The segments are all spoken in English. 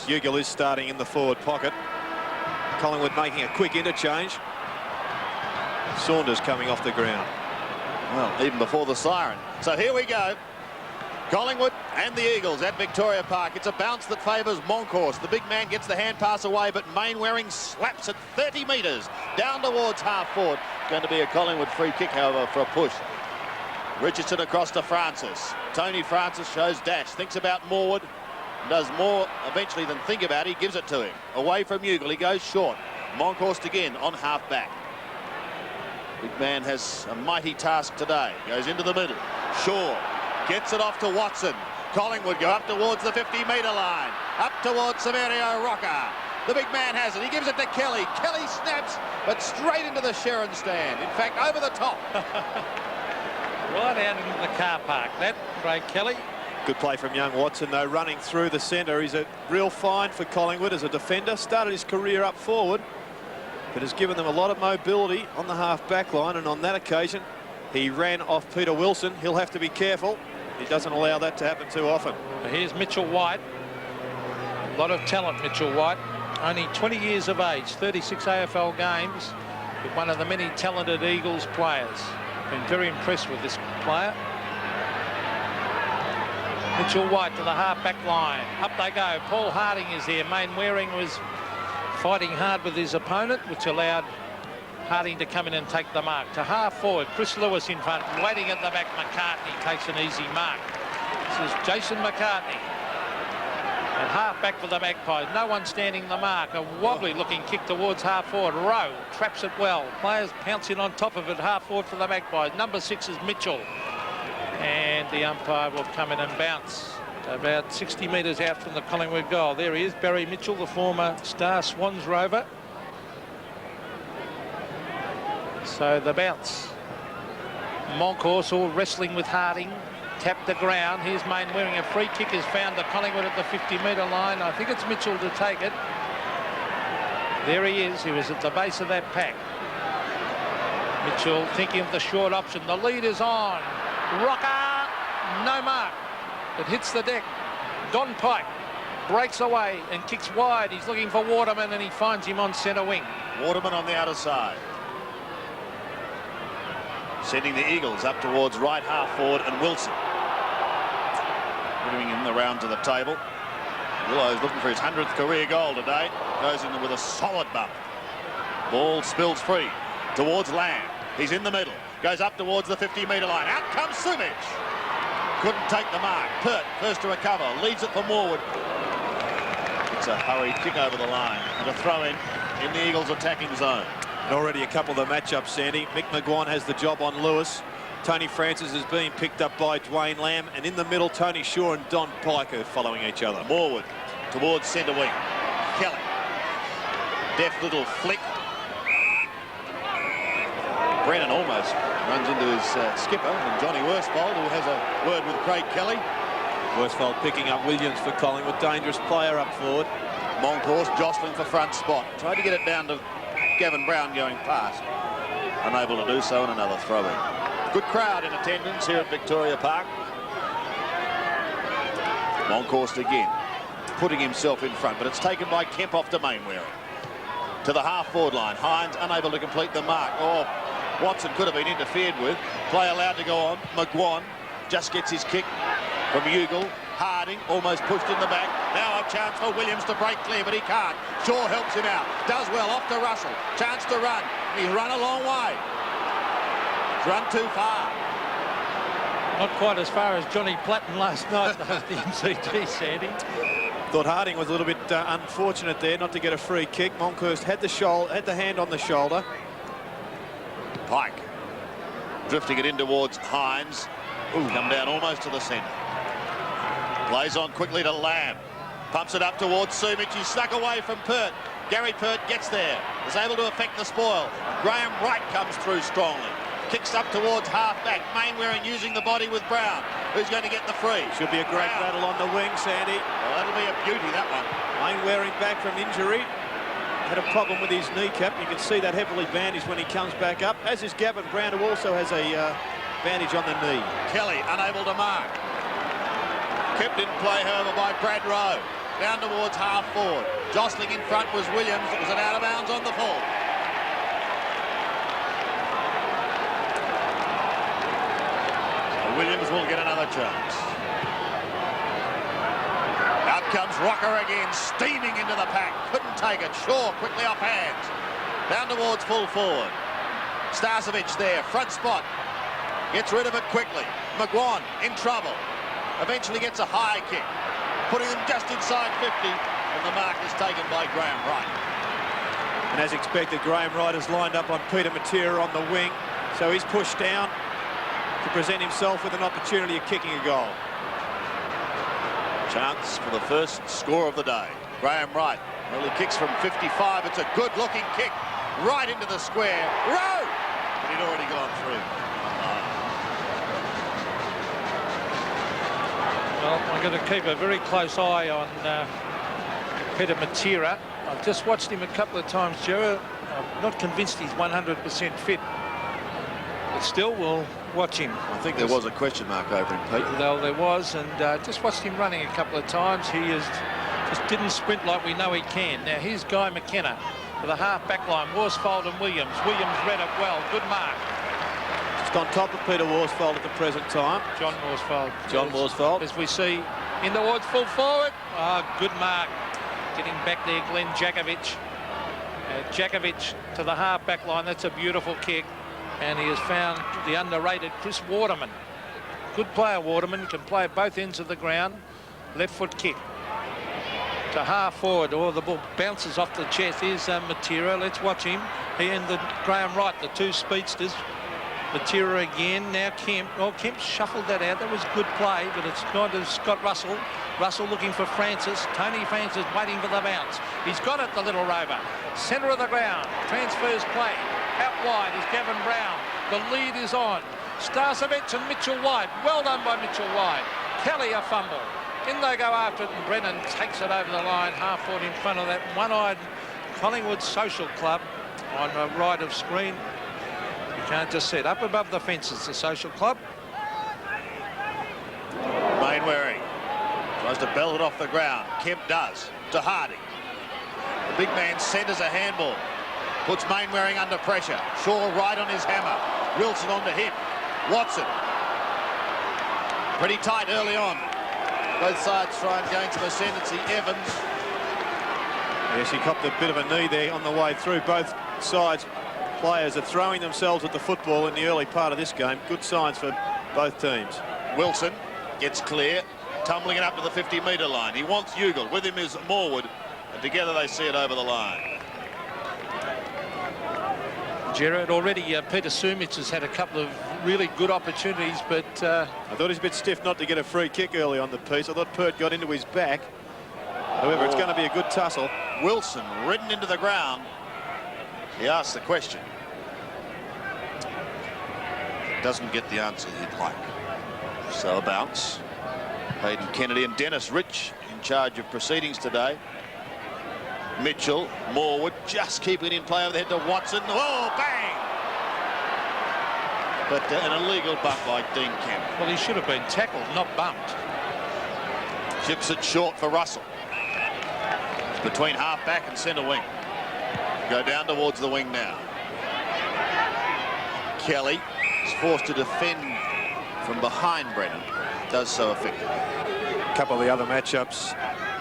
Ugle is starting in the forward pocket. Collingwood making a quick interchange. Saunders coming off the ground. Well, even before the siren. So here we go. Collingwood and the Eagles at Victoria Park. It's a bounce that favours Moncourse. The big man gets the hand pass away, but Mainwaring slaps it 30 metres down towards half forward. Going to be a Collingwood free kick, however, for a push. Richardson across to Francis. Tony Francis shows dash, thinks about Morwood, does more eventually than think about it. He gives it to him. Away from Ugle, he goes short. Moncourse again on half back. Big man has a mighty task today. Goes into the middle. Shaw gets it off to Watson. Collingwood go up towards the 50-metre line. Up towards Sav Rocca. The big man has it. He gives it to Kelly. Kelly snaps, but straight into the Sherrin stand. In fact, over the top. Right out into the car park, that, Craig Kelly. Good play from young Watson, though, running through the centre. He's a real find for Collingwood as a defender. Started his career up forward, but has given them a lot of mobility on the half-back line, and on that occasion, he ran off Peter Wilson. He'll have to be careful. He doesn't allow that to happen too often. Here's Mitchell White. A lot of talent, Mitchell White. Only 20 years of age, 36 AFL games, with one of the many talented Eagles players. Been very impressed with this player. Mitchell White to the half-back line. Up they go. Paul Harding is there. Mainwaring was fighting hard with his opponent, which allowed Harding to come in and take the mark. To half forward, Chris Lewis in front, waiting at the back. McCartney takes an easy mark. This is Jason McCartney. And half back for the Magpies. No one standing the mark. A wobbly looking kick towards half forward. Rowe traps it well. Players pouncing on top of it. Half forward for the Magpies. Number 6 is Mitchell. And the umpire will come in and bounce. About 60 metres out from the Collingwood goal. There he is, Barry Mitchell, the former Star Swans rover. So the bounce. Moncourse all wrestling with Harding. Tapped the ground. Here's Mainwaring. A free kick is found to Collingwood at the 50-metre line. I think it's Mitchell to take it. There he is. He was at the base of that pack. Mitchell thinking of the short option. The lead is on. Rocca, no mark. It hits the deck. Don Pike breaks away and kicks wide. He's looking for Waterman and he finds him on centre wing. Waterman on the outer side. Sending the Eagles up towards right half forward and Wilson. Putting him around to the table. Willow's looking for his 100th career goal today. Goes in with a solid bump. Ball spills free towards Lamb. He's in the middle. Goes up towards the 50-metre line. Out comes Sumich. Couldn't take the mark. Pert first to recover. Leaves it for Morwood. It's a hurried kick over the line. And a throw in the Eagles' attacking zone. And already a couple of the matchups, Sandy. Mick McGuan has the job on Lewis. Tony Francis is being picked up by Dwayne Lamb. And in the middle, Tony Shaw and Don Pike are following each other. Morwood towards centre wing. Kelly. Deft little flick. Brennan almost runs into his skipper, and Johnny Worsfold, who has a word with Craig Kelly. Worsfold picking up Williams for Collingwood. Dangerous player up forward. Moncourse jostling for front spot. Tried to get it down to Gavin Brown going past. Unable to do so, and another throw-in. Good crowd in attendance here at Victoria Park. Moncourse again, putting himself in front, but it's taken by Kemp off to Mainwaring. To the half-forward line. Hines unable to complete the mark. Oh, Watson could have been interfered with. Play allowed to go on. McGuan just gets his kick from Ugle. Harding almost pushed in the back. Now a chance for Williams to break clear, but he can't. Shaw helps him out. Does well off to Russell. Chance to run. He's run a long way. He's run too far. Not quite as far as Johnny Platten last night at the MCG, Sandy. Thought Harding was a little bit unfortunate there not to get a free kick. Moncourse had the hand on the shoulder. Pike drifting it in towards Hines. Come down almost to the centre. Plays on quickly to Lamb. Pumps it up towards Sumich. He's stuck away from Pert. Gary Pert gets there. Is able to affect the spoil. Graham Wright comes through strongly. Kicks up towards half-back. Mainwaring using the body with Brown. Who's going to get the free? Should be a great battle on the wing, Sandy. Well, that'll be a beauty, that one. Mainwaring back from injury. Had a problem with his kneecap. You can see that heavily bandaged when he comes back up, as is Gavin Brown, who also has a bandage on the knee. Kelly unable to mark. Kept in play, however, by Brad Rowe. down towards half forward. Jostling in front was Williams. It was an out of bounds on the full. Williams will get another chance. Out comes Rocca again, steaming into the pack. Couldn't take it. Shaw quickly off hands. Down towards full forward. Sumich there, front spot. Gets rid of it quickly. McGuan in trouble. Eventually gets a high kick, putting them just inside 50, and the mark is taken by Graham Wright. And as expected, Graham Wright has lined up on Peter Matera on the wing, so he's pushed down to present himself with an opportunity of kicking a goal. Chance for the first score of the day. Graham Wright early kicks from 55. It's a good-looking kick right into the square. Row! But he'd already gone through. Well, I'm going to keep a very close eye on Peter Matera. I've just watched him a couple of times, Gerard. I'm not convinced he's 100% fit. But still, we'll watch him. I think there was a question mark over him, Pete. Well, there was, and just watched him running a couple of times. He just didn't sprint like we know he can. Now, here's Guy McKenna for the half-back line. Worsfold and Williams. Williams read it well. Good mark. Just on top of Peter Worsfold at the present time. John Worsfold. John Worsfold. As we see in towards full forward. Good mark. Getting back there, Glenn Jakovic. Jakovic to the half-back line. That's a beautiful kick. And he has found the underrated Chris Waterman. Good player, Waterman. Can play at both ends of the ground. Left foot kick. To half forward. The ball bounces off the chest. Here's Matera. Let's watch him. He and Graham Wright, the two speedsters. Matera again. Now Kemp. Oh, Kemp shuffled that out. That was good play, but it's gone to Scott Russell. Russell looking for Francis. Tony Francis waiting for the bounce. He's got it, the little rover. Centre of the ground. Transfers play. Out wide is Gavin Brown. The lead is on. Sumich and Mitchell White. Well done by Mitchell White. Kelly a fumble. In they go after it, and Brennan takes it over the line, half forward in front of that one-eyed Collingwood Social Club on the right of screen. You can't just see it. Up above the fences, the Social Club. Mainwaring tries to belt it off the ground. Kemp does. To Harding. The big man centres a handball. Puts Mainwaring under pressure. Shaw right on his hammer. Wilson onto him. Watson. Pretty tight early on. Both sides try and gain some ascendancy. Evans. Yes, he copped a bit of a knee there on the way through. Both sides players are throwing themselves at the football in the early part of this game. Good signs for both teams. Wilson gets clear, tumbling it up to the 50-metre line. He wants Ugle. With him is Morwood, and together they see it over the line. Gerard, already Peter Sumich has had a couple of really good opportunities, but I thought he's a bit stiff not to get a free kick early on the piece. I thought Pert got into his back. However, it's going to be a good tussle. Wilson ridden into the ground. He asks the question. Doesn't get the answer he'd like. So a bounce. Hayden Kennedy and Dennis Rich in charge of proceedings today. Mitchell, Morwood, just keeping it in play over the head to Watson. Oh, bang! But an illegal bump by Dean Kemp. well, he should have been tackled, not bumped. Chips it short for Russell. It's between half-back and centre wing. Go down towards the wing now. Kelly is forced to defend from behind Brennan. Does so effectively. A couple of the other matchups.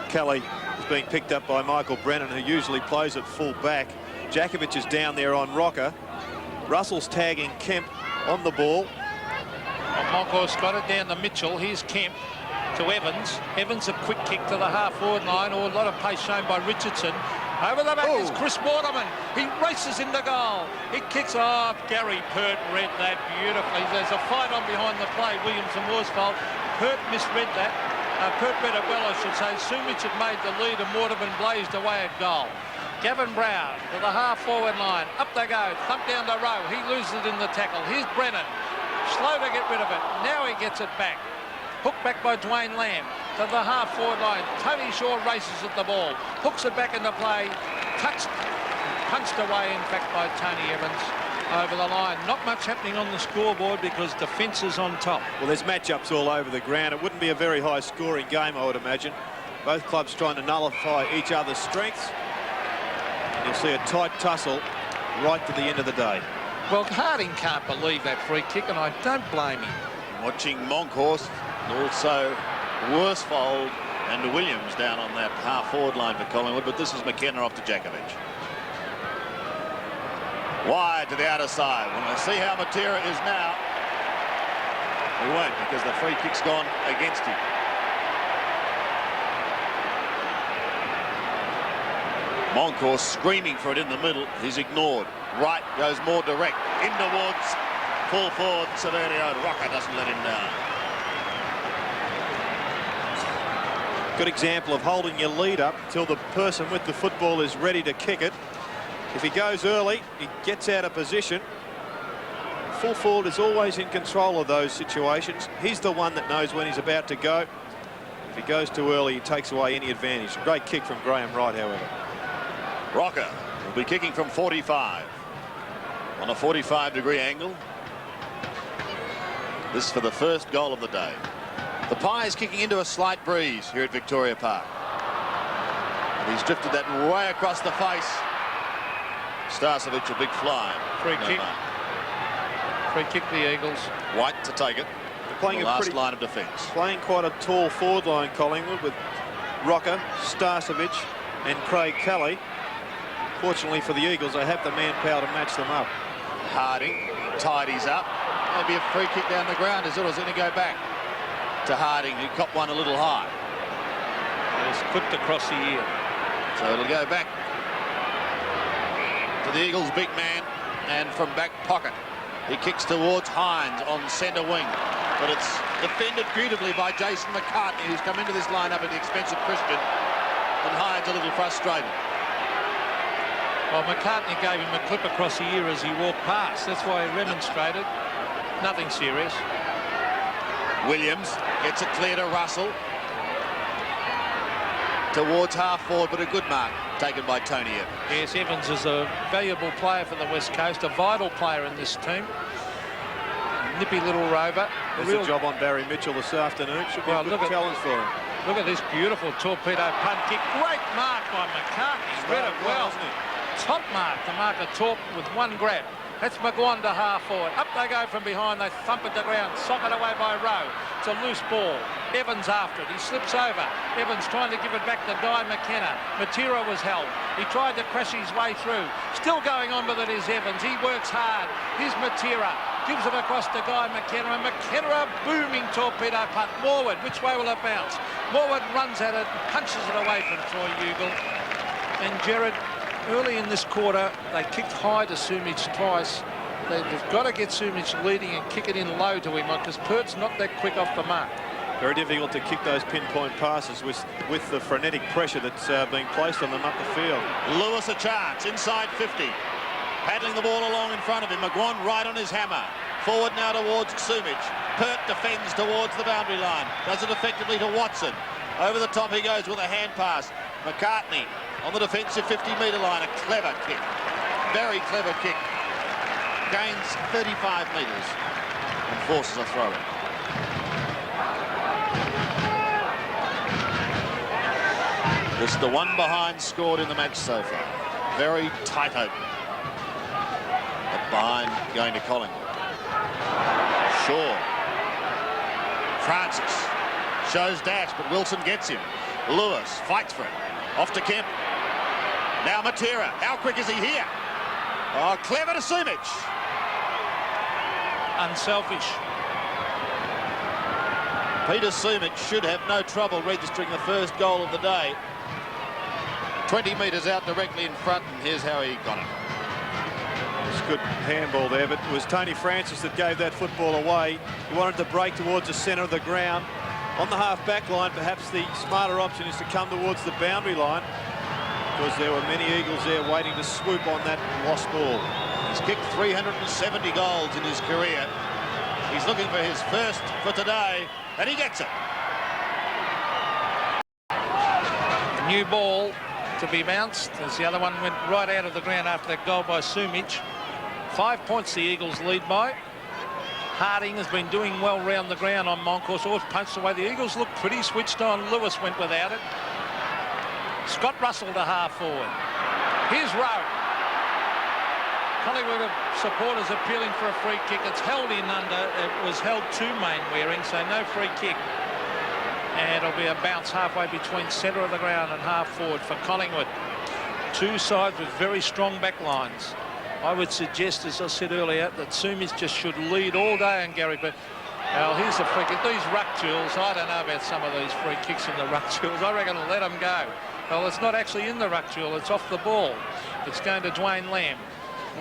Kelly is being picked up by Michael Brennan, who usually plays at full back. Jakovic is down there on Rocca. Russell's tagging Kemp on the ball. Moncourt's got it down to Mitchell. Here's Kemp to Evans. Evans a quick kick to the half-forward line, or a lot of pace shown by Richardson. Over the back is Chris Waterman. He races into goal. He kicks off. Gary Pert read that beautifully. There's a fight on behind the play. Williams and Worsfold. Pert misread that. Pert read it well, I should say. Sumich had made the lead and Waterman blazed away at goal. Gavin Brown to the half-forward line. Up they go. Thump down to Rowe. He loses it in the tackle. Here's Brennan. Slow to get rid of it. Now he gets it back. Hooked back by Dwayne Lamb to the half-forward line. Tony Shaw races at the ball. Hooks it back into play. Touched, punched away, in fact, by Tony Evans over the line. Not much happening on the scoreboard because defence is on top. Well, there's matchups all over the ground. It wouldn't be a very high-scoring game, I would imagine. Both clubs trying to nullify each other's strengths. And you'll see a tight tussle right to the end of the day. Well, Harding can't believe that free kick, and I don't blame him. Watching Monkhorst and also Worsfold and Williams down on that half-forward line for Collingwood, but this is McKenna off to Jakovic. Wide to the outer side. We'll see how Matera is now. He won't, because the free kick's gone against him. Monkhorst screaming for it in the middle. He's ignored. Right goes more direct. In towards full forward Saverio. Rocca doesn't let him down. Good example of holding your lead up till the person with the football is ready to kick it. If he goes early, he gets out of position. Full forward is always in control of those situations. He's the one that knows when he's about to go. If he goes too early, he takes away any advantage. Great kick from Graham Wright, however. Rocca will be kicking from 45 on a 45-degree angle. This for the first goal of the day. The Pie is kicking into a slight breeze here at Victoria Park. And he's drifted that way across the face. Starcevic a big fly. Free kick. Free kick the Eagles. White to take it. They're playing the last line of defence. Playing quite a tall forward line, Collingwood, with Rocca, Starcevic and Craig Kelly. Fortunately for the Eagles, they have the manpower to match them up. Harding tidies up. Maybe a free kick down the ground. Is going to go back to Harding, who copped one a little high. It's clipped across the ear. So it'll go back to the Eagles' big man, and from back pocket he kicks towards Hines on centre wing, but it's defended beautifully by Jason McCartney, who's come into this lineup at the expense of Christian, and Hines a little frustrated. Well, McCartney gave him a clip across the ear as he walked past. That's why he remonstrated. Nothing serious. Williams gets it clear to Russell. Towards half forward, but a good mark taken by Tony Evans. Yes, Evans is a valuable player for the West Coast, a vital player in this team. Nippy little rover. There's a job on Barry Mitchell this afternoon. Should be a good challenge for him. Look at this beautiful torpedo punt kick. Great mark by McCartney. Read it well. Top mark to mark a torp with one grab. That's McGuan to half forward. Up they go from behind. They thump it to ground. Sock it away by Rowe. It's a loose ball. Evans after it. He slips over. Evans trying to give it back to Guy McKenna. Matera was held. He tried to crash his way through. Still going on with it is Evans. He works hard. Here's Matera. Gives it across to Guy McKenna. And McKenna a booming torpedo punt. Morwood. Which way will it bounce? Morwood runs at it. Punches it away from Troy Ugle. And Gerard, early in this quarter, they kicked high to Sumich twice. They've got to get Sumich leading and kick it in low to him, because Pert's not that quick off the mark. Very difficult to kick those pinpoint passes with the frenetic pressure that's being placed on them up the field. Lewis a chance, inside 50. Paddling the ball along in front of him. McGuan right on his hammer. Forward now towards Sumich. Pert defends towards the boundary line. Does it effectively to Watson. Over the top he goes with a hand pass. McCartney on the defensive 50-metre line. A clever kick. Very clever kick. Gains 35 metres and forces a throw-in. Just the one behind scored in the match so far. Very tight open. But behind going to Collingwood. Shaw. Francis shows dash, but Wilson gets him. Lewis fights for it. Off to Kemp. Now Matera. How quick is he here? Oh, clever to Sumich. Unselfish. Peter Sumich should have no trouble registering the first goal of the day. 20 metres out directly in front, and here's how he got it. It's good handball there, but it was Tony Francis that gave that football away. He wanted to break towards the centre of the ground. On the half-back line, perhaps the smarter option is to come towards the boundary line, because there were many Eagles there waiting to swoop on that lost ball. He's kicked 370 goals in his career. He's looking for his first for today, and he gets it. New ball to be bounced, as the other one went right out of the ground after that goal by Sumich. 5 points the Eagles lead by. Harding has been doing well round the ground on Monkhorst. Always punched away. The Eagles look pretty switched on. Lewis went without it. Scott Russell to half forward. Here's Rowe. Collingwood supporters appealing for a free kick. It's held in under. It was held to Mainwaring, so no free kick. And it'll be a bounce halfway between centre of the ground and half forward for Collingwood. Two sides with very strong back lines. I would suggest, as I said earlier, that Sumich just should lead all day on Gary. But well, here's the free kick. These ruck duels, I don't know about some of these free kicks in the ruck duels. I reckon I'll let them go. Well, it's not actually in the ruck duel. It's off the ball. It's going to Dwayne Lamb.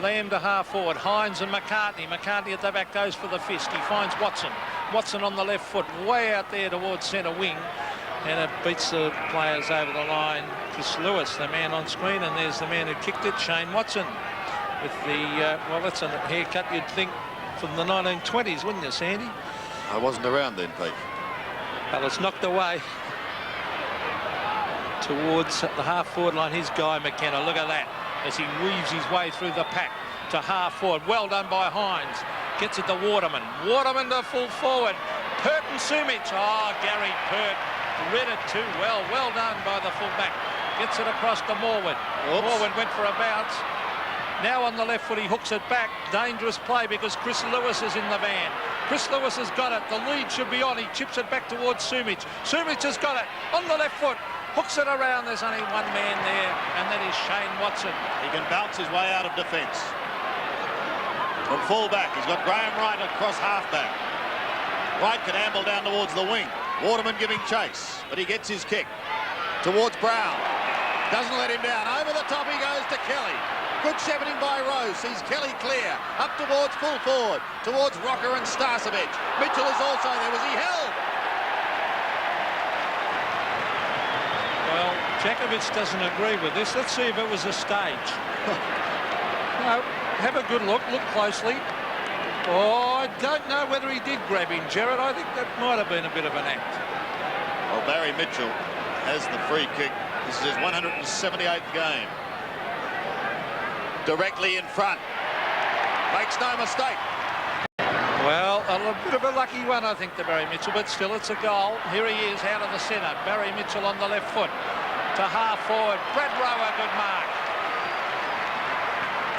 Lamb to half forward. Hines and McCartney. McCartney at the back goes for the fist. He finds Watson. Watson on the left foot, way out there towards centre wing. And it beats the players over the line. Chris Lewis, the man on screen, and there's the man who kicked it, Shane Watson. With the, well, that's a haircut you'd think from the 1920s, wouldn't you, Sandy? I wasn't around then, Pete. Well, it's knocked away towards the half-forward line. Here's Guy McKenna. Look at that as he weaves his way through the pack to half-forward. Well done by Hines. Gets it to Waterman. Waterman to full forward. Pert and Sumich. Oh, Gary Pert read it too well. Well done by the full-back. Gets it across to Morwood. Morwood went for a bounce. Now on the left foot, he hooks it back. Dangerous play because Chris Lewis is in the van. Chris Lewis has got it. The lead should be on. He chips it back towards Sumich. Sumich has got it on the left foot. Hooks it around. There's only one man there, and that is Shane Watson. He can bounce his way out of defence. From full-back, he's got Graham Wright across half-back. Wright can amble down towards the wing. Waterman giving chase, but he gets his kick towards Brown. Doesn't let him down. Over the top he goes to Kelly. Good shepherding by Rose. Sees Kelly clear. Up towards full forward. Towards Rocca and Stasevich. Mitchell is also there. Was he held? Well, Jakovich doesn't agree with this. Let's see if it was a stage. No, have a good look. Look closely. Oh, I don't know whether he did grab him, Gerard. I think that might have been a bit of an act. Well, Barry Mitchell has the free kick. This is his 178th game. Directly in front. Makes no mistake. Well, a bit of a lucky one, I think, to Barry Mitchell, but still it's a goal. Here he is out of the centre. Barry Mitchell on the left foot to half forward. Brad Rowe, good mark.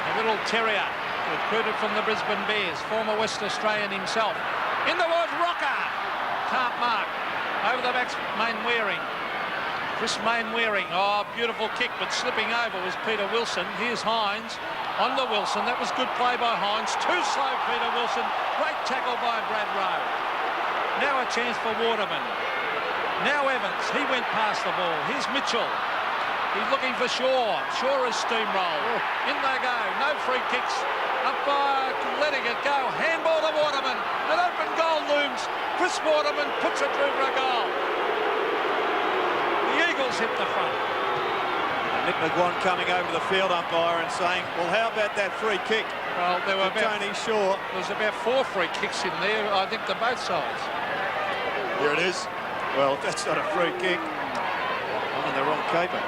A little terrier, recruited from the Brisbane Bears, former West Australian himself. In towards Rocca. Can't mark. Over the back's Mainwaring. Chris Mainwaring. Oh, beautiful kick, but slipping over was Peter Wilson. Here's Hines on the Wilson. That was good play by Hines. Too slow, Peter Wilson. Great tackle by Brad Rowe. Now a chance for Waterman. Now Evans. He went past the ball. Here's Mitchell. He's looking for Shaw. Shaw is steamrolled. In they go. No free kicks. Up by letting it go. Handball to Waterman. An open goal looms. Chris Waterman puts it through for a goal. The Eagles hit the front. Nick McGuan coming over the field umpire and saying, well, how about that free kick? Well, there were about, Tony Shaw. There was about 4 free kicks in there, I think, to both sides. Here it is. Well, that's not a free kick. I'm in the wrong caper.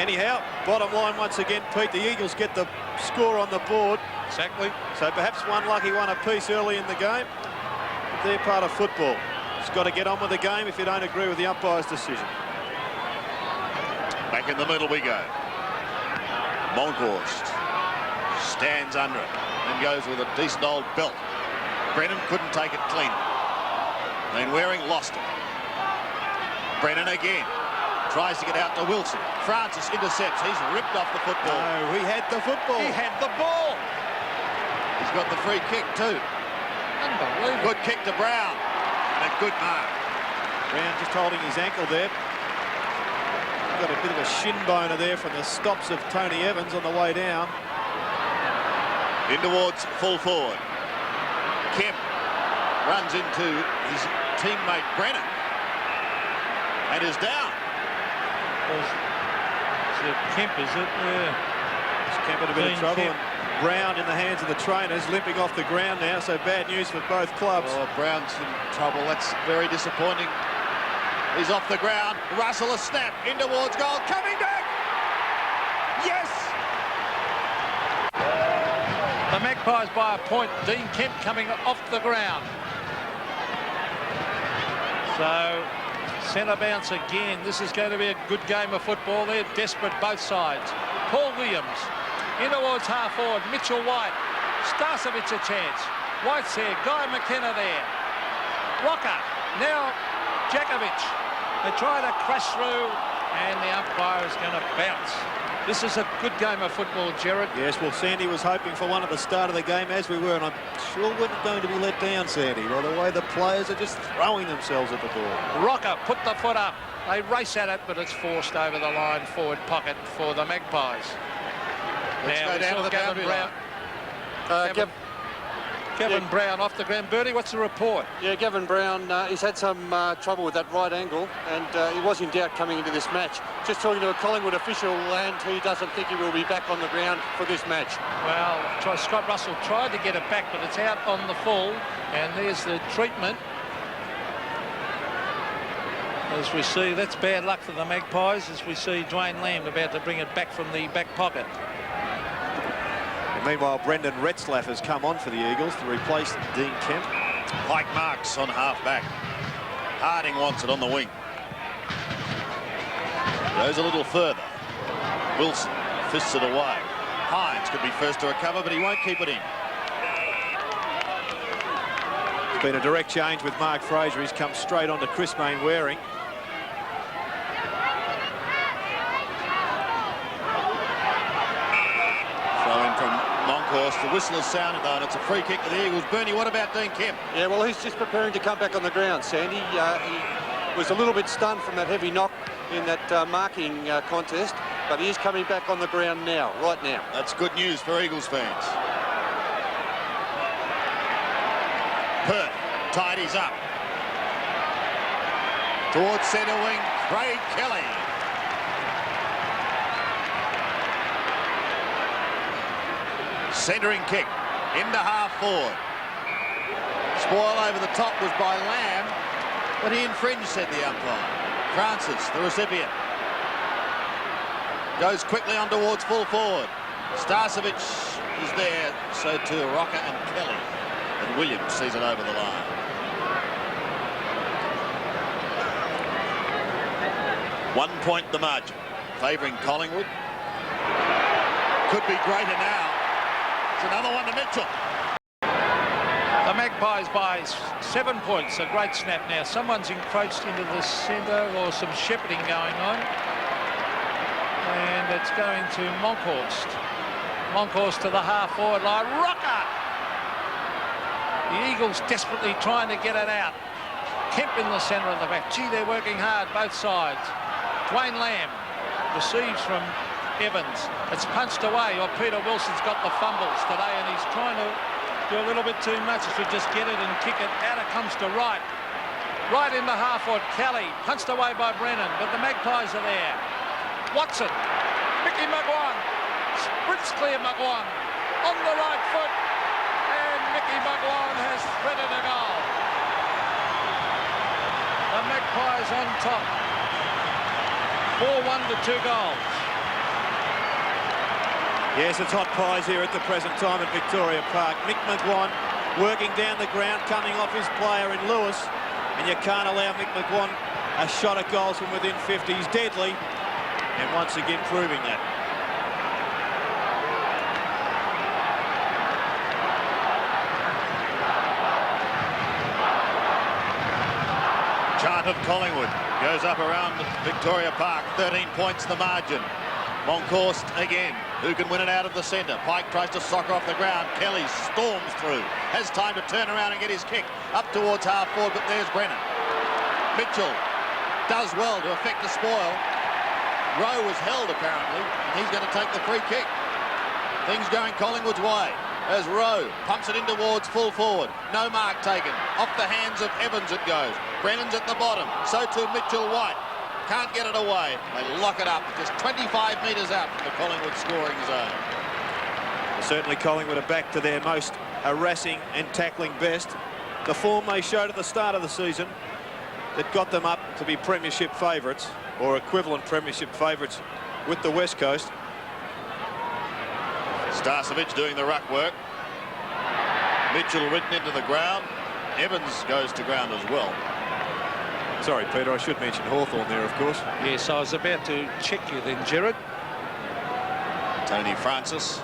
Anyhow, bottom line once again, Pete, the Eagles get the score on the board. Exactly. So perhaps one lucky one apiece early in the game. But they're part of football. Just got to get on with the game if you don't agree with the umpire's decision. Back in the middle we go. Monkhorst stands under it and goes with a decent old belt. Brennan couldn't take it clean. Mainwaring lost it. Brennan again. Tries to get out to Wilson. Francis intercepts. He's ripped off the football. No, he had the football. He had the ball. He's got the free kick too. Unbelievable. Good kick to Brown. And a good mark. Brown just holding his ankle there. Got a bit of a shin boner there from the stops of Tony Evans on the way down. In towards full forward. Kemp runs into his teammate Brennan and is down. It's Kemp, is it? Yeah. It's Kemp in a bit of trouble. Kemp. And Brown in the hands of the trainers, limping off the ground now, so bad news for both clubs. Oh, Brown's in trouble. That's very disappointing. He's off the ground. Russell a snap in towards goal. Coming back. Yes. The Magpies by a point. Dean Kemp coming off the ground. So Centre bounce again. This is going to be a good game of football. They're desperate both sides. Paul Williams in towards half forward. Mitchell White. Stasevich a chance. White's there. Guy McKenna there. Rocca. Now Jakovic. They try to crash through and the umpire is going to bounce. This is a good game of football, Gerard. Yes, well, Sandy was hoping for one at the start of the game, as we were, and I'm sure we're not going to be let down, Sandy, by the way the players are just throwing themselves at the ball. Rocca put the foot up. They race at it, but it's forced over the line forward pocket for the Magpies. Let's go down to the boundary line. Kevin Brown off the ground. Bertie, what's the report? Yeah, Gavin Brown, he's had some trouble with that right angle, and he was in doubt coming into this match. Just talking to a Collingwood official, and he doesn't think he will be back on the ground for this match. Well, Scott Russell tried to get it back, but it's out on the full, and there's the treatment. As we see, that's bad luck for the Magpies, as we see Dwayne Lamb about to bring it back from the back pocket. Meanwhile, Brendan Retzlaff has come on for the Eagles to replace Dean Kemp. Pike marks on half-back. Harding wants it on the wing. Goes a little further. Wilson fists it away. Hines could be first to recover, but he won't keep it in. It's been a direct change with Mark Fraser. He's come straight on to Chris Mainwaring. Throw in from Monkhorst. The whistle has sounded though, and it's a free kick to the Eagles. Bernie, what about Dean Kemp? Yeah, well, he's just preparing to come back on the ground, Sandy. He was a little bit stunned from that heavy knock in that marking contest, but he is coming back on the ground now, right now. That's good news for Eagles fans. Perth tidies up. Towards centre wing, Craig Kelly. Centering kick into half forward. Spoil over the top was by Lamb, but he infringed, said the umpire. Francis, the recipient, goes quickly on towards full forward. Stasevich is there, so too Rocca and Kelly. And Williams sees it over the line. One point the margin, favouring Collingwood. Could be greater now. It's another one to Mitchell. The Magpies by 7 points. A great snap now. Someone's encroached into the centre, or some shepherding going on. And it's going to Monkhorst. Monkhorst to the half-forward line. Rocca! The Eagles desperately trying to get it out. Kemp in the centre of the back. Gee, they're working hard, both sides. Dwayne Lamb receives from Evans. It's punched away, or Peter Wilson's got the fumbles today, and he's trying to do a little bit too much to just get it and kick it. Out it comes to Wright. Right in the half-forward. Kelly punched away by Brennan, but the Magpies are there. Watson. Mickey McGuan. Sprints clear McGuan. On the right foot. And Mickey McGuan has threaded a goal. The Magpies on top. 4-1 to 2 goals. Yes, it's hot pies here at the present time at Victoria Park. Mick McGuan working down the ground, coming off his player in Lewis. And you can't allow Mick McGuan a shot at goals from within 50. He's deadly. And once again proving that. Chant of Collingwood goes up around Victoria Park. 13 points the margin. Monkhorst again. Who can win it out of the centre? Pike tries to soccer off the ground. Kelly storms through. Has time to turn around and get his kick up towards half forward, but there's Brennan. Mitchell does well to effect the spoil. Rowe was held apparently, and he's going to take the free kick. Things going Collingwood's way as Rowe pumps it in towards full forward. No mark taken. Off the hands of Evans it goes. Brennan's at the bottom. So too Mitchell White. Can't get it away. They lock it up just 25 metres out from the Collingwood scoring zone. Certainly Collingwood are back to their most harassing and tackling best. The form they showed at the start of the season that got them up to be premiership favourites, or equivalent premiership favourites with the West Coast. Stasevich doing the ruck work. Mitchell ridden into the ground. Evans goes to ground as well. Sorry, Peter, I should mention Hawthorn there, of course. Yes, I was about to check you then, Gerard. Tony Francis.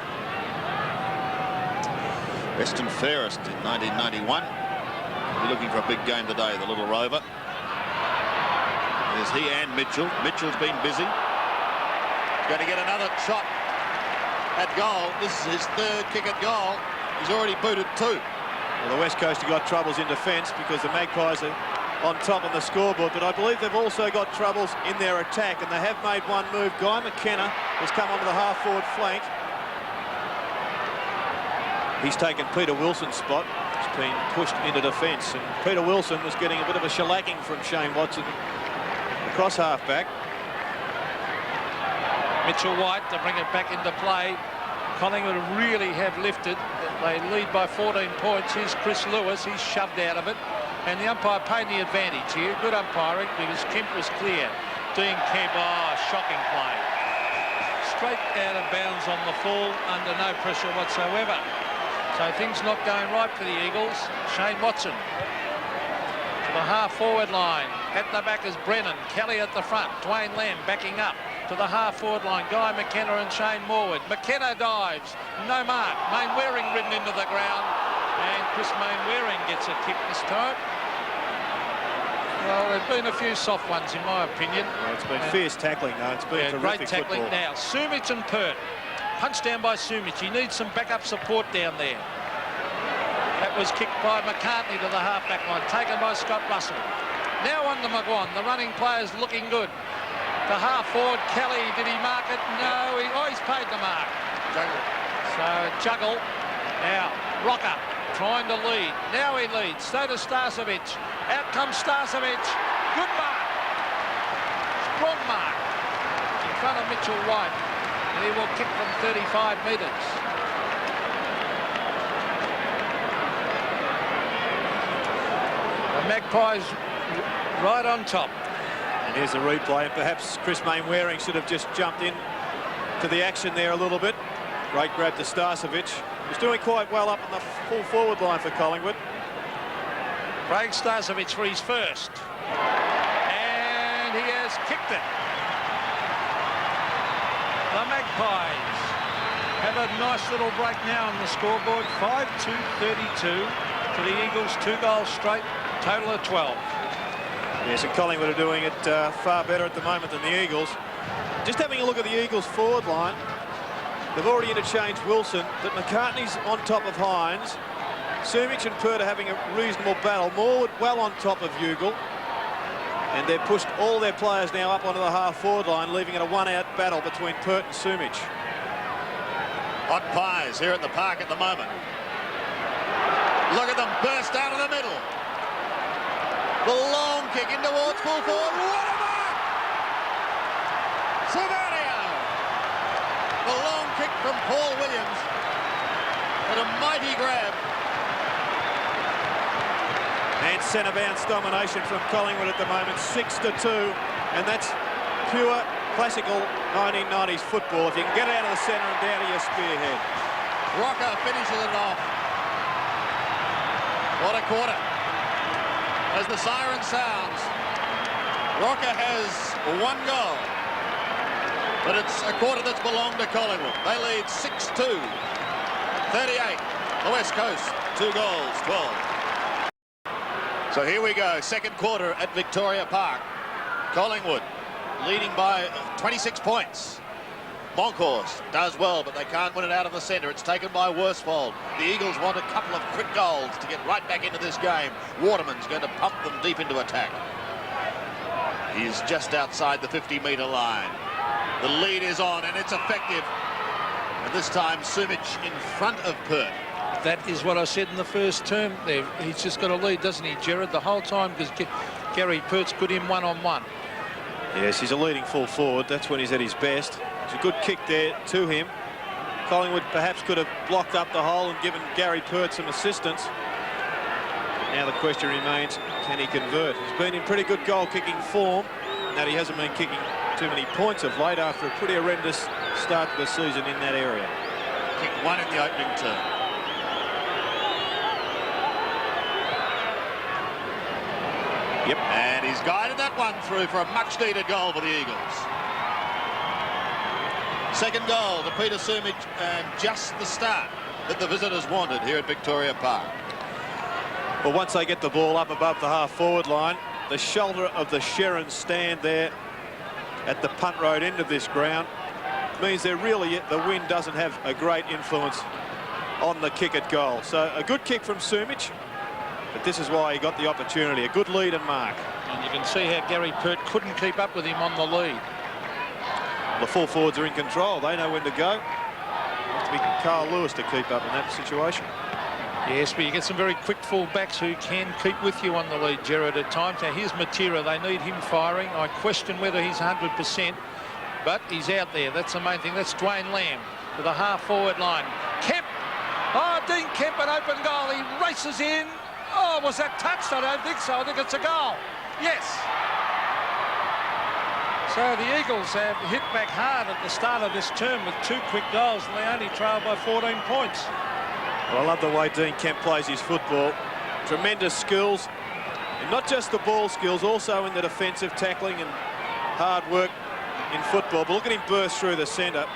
Western Fairest in 1991. He'll be looking for a big game today, the little rover. There's he and Mitchell. Mitchell's been busy. He's going to get another shot at goal. This is his third kick at goal. He's already booted 2. Well, the West Coast have got troubles in defence because the Magpies are on top on the scoreboard, but I believe they've also got troubles in their attack, and they have made one move. Guy McKenna has come onto the half-forward flank. He's taken Peter Wilson's spot. He's been pushed into defence, and Peter Wilson was getting a bit of a shellacking from Shane Watson across half-back. Mitchell White to bring it back into play. Collingwood really have lifted. They lead by 14 points. Here's Chris Lewis. He's shoved out of it. And the umpire paid the advantage here. Good umpiring because Kemp was clear. Dean Kemp, shocking play. Straight out of bounds on the full under no pressure whatsoever. So things not going right for the Eagles. Shane Watson to the half-forward line. At the back is Brennan. Kelly at the front. Dwayne Lamb backing up to the half-forward line. Guy McKenna and Shane Morwood. McKenna dives. No mark. Mainwaring ridden into the ground. And Chris Mainwaring gets a kick this time. Well, there've been a few soft ones, in my opinion. Well, it's been fierce tackling, though. It's been terrific great tackling football. now. Sumich and Pert. Punched down by Sumich. He needs some backup support down there. That was kicked by McCartney to the half-back line, taken by Scott Russell. Now on to McGuan. The running player's looking good. The half-forward, Kelly, did he mark it? No, he's paid the mark. Juggle. So, juggle. Now, Rocca trying to lead. Now he leads. So does Starcevic. Out comes Starcevic. Good mark. Strong mark. In front of Mitchell White. And he will kick from 35 metres. The Magpies right on top. And here's the replay. And perhaps Chris Mainwaring should have just jumped in to the action there a little bit. Great grab to Starcevic. He's doing quite well up on the full forward line for Collingwood. Craig Starcevic for his first. And he has kicked it. The Magpies have a nice little break now on the scoreboard. 5-2-32 for the Eagles. 2 goals straight. Total of 12. Yes, and Collingwood are doing it far better at the moment than the Eagles. Just having a look at the Eagles forward line. They've already interchanged Wilson, but McCartney's on top of Hines. Sumich and Pert are having a reasonable battle. Morwood well on top of Ugle. And they've pushed all their players now up onto the half-forward line, leaving it a one-out battle between Pert and Sumich. Hot pies here at the park at the moment. Look at them burst out of the middle. The long kick in towards full forward. What a mark! Savario! The long kick from Paul Williams. But a mighty grab. And centre bounce domination from Collingwood at the moment, 6-2, and that's pure classical 1990s football. If you can get it out of the centre and down to your spearhead. Rocca finishes it off. What a quarter. As the siren sounds, Rocca has 1 goal, but it's a quarter that's belonged to Collingwood. They lead 6-2, 38. The West Coast, 2 goals, 12. So here we go, second quarter at Victoria Park. Collingwood leading by 26 points. Monkhorst does well, but they can't win it out of the centre. It's taken by Worsfold. The Eagles want a couple of quick goals to get right back into this game. Waterman's going to pump them deep into attack. He's just outside the 50-metre line. The lead is on, and it's effective. And this time, Sumich in front of Pert. That is what I said in the first term there. He's just got a lead, doesn't he, Gerard, the whole time, because Gary Pert's good in one-on-one. Yes, he's a leading full forward. That's when he's at his best. It's a good kick there to him. Collingwood perhaps could have blocked up the hole and given Gary Pert some assistance. Now the question remains, can he convert? He's been in pretty good goal-kicking form. Now he hasn't been kicking too many points of late after a pretty horrendous start to the season in that area. Kicked 1 in the opening term. Yep. And he's guided that one through for a much-needed goal for the Eagles. Second goal to Peter Sumich, and just the start that the visitors wanted here at Victoria Park. Well, once they get the ball up above the half-forward line, the shoulder of the Sherrin stand there at the punt road end of this ground means they're really, the wind doesn't have a great influence on the kick at goal. So a good kick from Sumich, but this is why he got the opportunity. A good lead and mark. And you can see how Gary Pert couldn't keep up with him on the lead. The full forwards are in control. They know when to go. Have to be Carl Lewis to keep up in that situation. Yes, but you get some very quick full-backs who can keep with you on the lead, Gerard, at times. Now, here's Matera. They need him firing. I question whether he's 100%, but he's out there. That's the main thing. That's Dwayne Lamb to the half-forward line. Kemp. Oh, Dean Kemp, an open goal. He races in. Oh, was that touched? I don't think so. I think it's a goal. Yes. So the Eagles have hit back hard at the start of this term with 2 quick goals, and they only trail by 14 points. Well, I love the way Dean Kemp plays his football. Tremendous skills, and not just the ball skills, also in the defensive tackling and hard work in football. But look at him burst through the centre.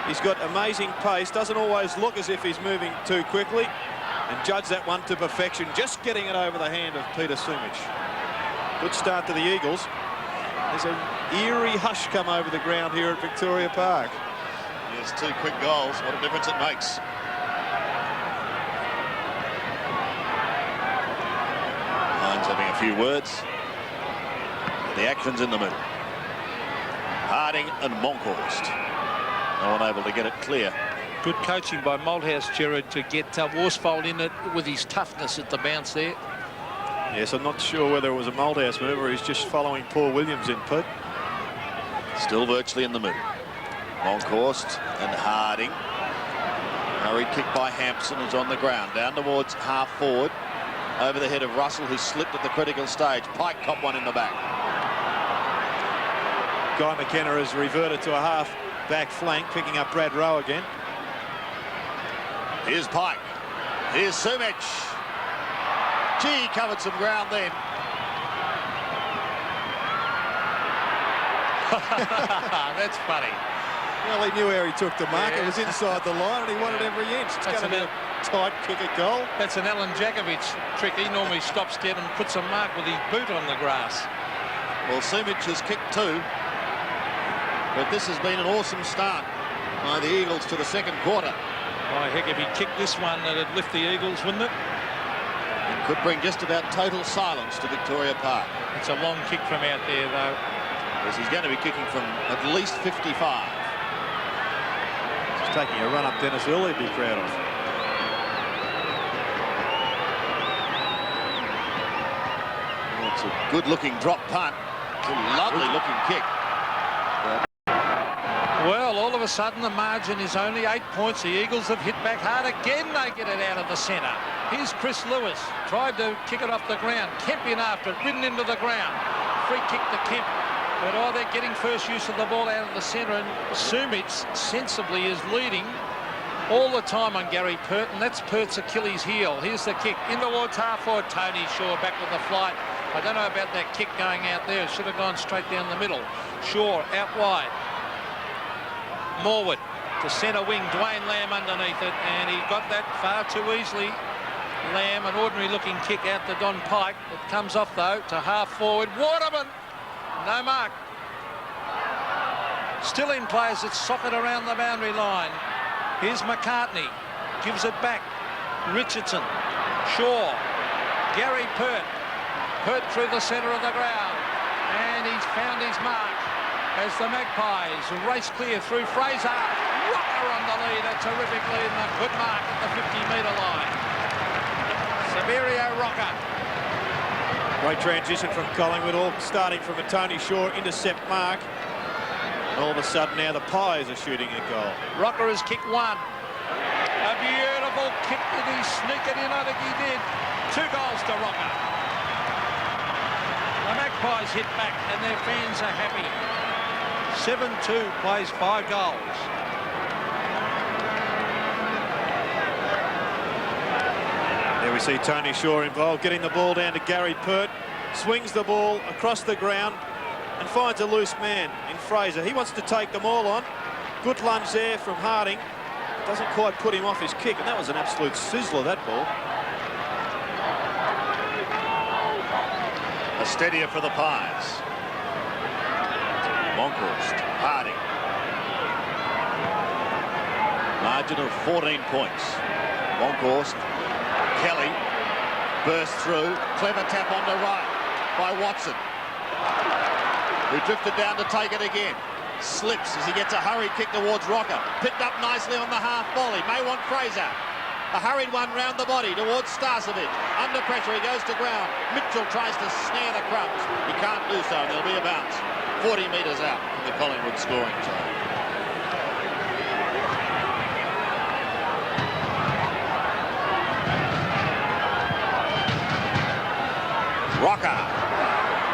He's got amazing pace, doesn't always look as if he's moving too quickly, and judge that one to perfection, just getting it over the hand of Peter Sumich. Good start to the Eagles. There's an eerie hush come over the ground here at Victoria Park. Yes, 2 quick goals. What a difference it makes. Lions having a few words. The action's in the middle. Harding and Monkhorst. No one able to get it clear. Good coaching by Malthouse, Gerard, to get Worsfold in it with his toughness at the bounce there. Yes, I'm not sure whether it was a Malthouse move or he's just following Paul Williams in, Pete. Still virtually in the middle. Monkhorst and Harding. Hurried kick by Hampson is on the ground. Down towards half forward. Over the head of Russell, who slipped at the critical stage. Pike caught one in the back. Guy McKenna has reverted to a half-back flank, picking up Brad Rowe again. Here's Pike. Here's Sumich. Gee, he covered some ground then. That's funny. Well, he knew where he took the mark. Yeah. It was inside the line, and he wanted every inch. It's going to be a tight kick at goal. That's an Alan Jakovic trick. He normally stops dead and puts a mark with his boot on the grass. Well, Sumich has kicked 2. But this has been an awesome start by the Eagles to the second quarter. Oh, heck, if he kicked this one, it'd lift the Eagles, wouldn't it? It could bring just about total silence to Victoria Park. It's a long kick from out there, though. Because he's going to be kicking from at least 55. Just taking a run up Dennis Earl, he'd be proud of. Well, it's a good-looking drop punt. It's a lovely-looking kick. Well, all of a sudden, the margin is only 8 points. The Eagles have hit back hard again. They get it out of the centre. Here's Chris Lewis. Tried to kick it off the ground. Kemp in after it. Ridden into the ground. Free kick to Kemp. But, oh, they're getting first use of the ball out of the centre. And Sumich sensibly is leading all the time on Gary Pert. And that's Pert's Achilles heel. Here's the kick. In towards half forward. Tony Shaw back with the flight. I don't know about that kick going out there. It should have gone straight down the middle. Shaw out wide. Morwood to centre wing, Dwayne Lamb underneath it, and he got that far too easily. Lamb, an ordinary looking kick out to Don Pike. It comes off though to half forward. Waterman, no mark. Still in play as it's socket around the boundary line. Here's McCartney, gives it back. Richardson, Shaw, Gary Pert. Pert through the centre of the ground, and he's found his mark. As the Magpies race clear through Fraser. Rocca on the lead, a terrific lead and a good mark at the 50-metre line. Saverio Rocca. Great transition from Collingwood, all starting from a Tony Shaw intercept mark. All of a sudden now the Pies are shooting a goal. Rocca has kicked 1. A beautiful kick. Did he sneak it in? I think he did. 2 goals to Rocca. The Magpies hit back and their fans are happy. 7-2 plays 5 goals. There we see Tony Shaw involved, getting the ball down to Gary Pert. swings the ball across the ground and finds a loose man in Fraser. He wants to take them all on. Good lunge there from Harding. Doesn't quite put him off his kick, and that was an absolute sizzler, that ball. A steadier for the Pies. Monkhorst, Harding. Margin of 14 points. Monkhorst, Kelly burst through. Clever tap on the right by Watson, who drifted down to take it again. Slips as he gets a hurried kick towards Rocca. Picked up nicely on the half volley. May want Fraser. A hurried one round the body towards Sumich. Under pressure, he goes to ground. Mitchell tries to snare the crumbs. He can't do so, and there'll be a bounce. 40 metres out from the Collingwood scoring zone. Rocca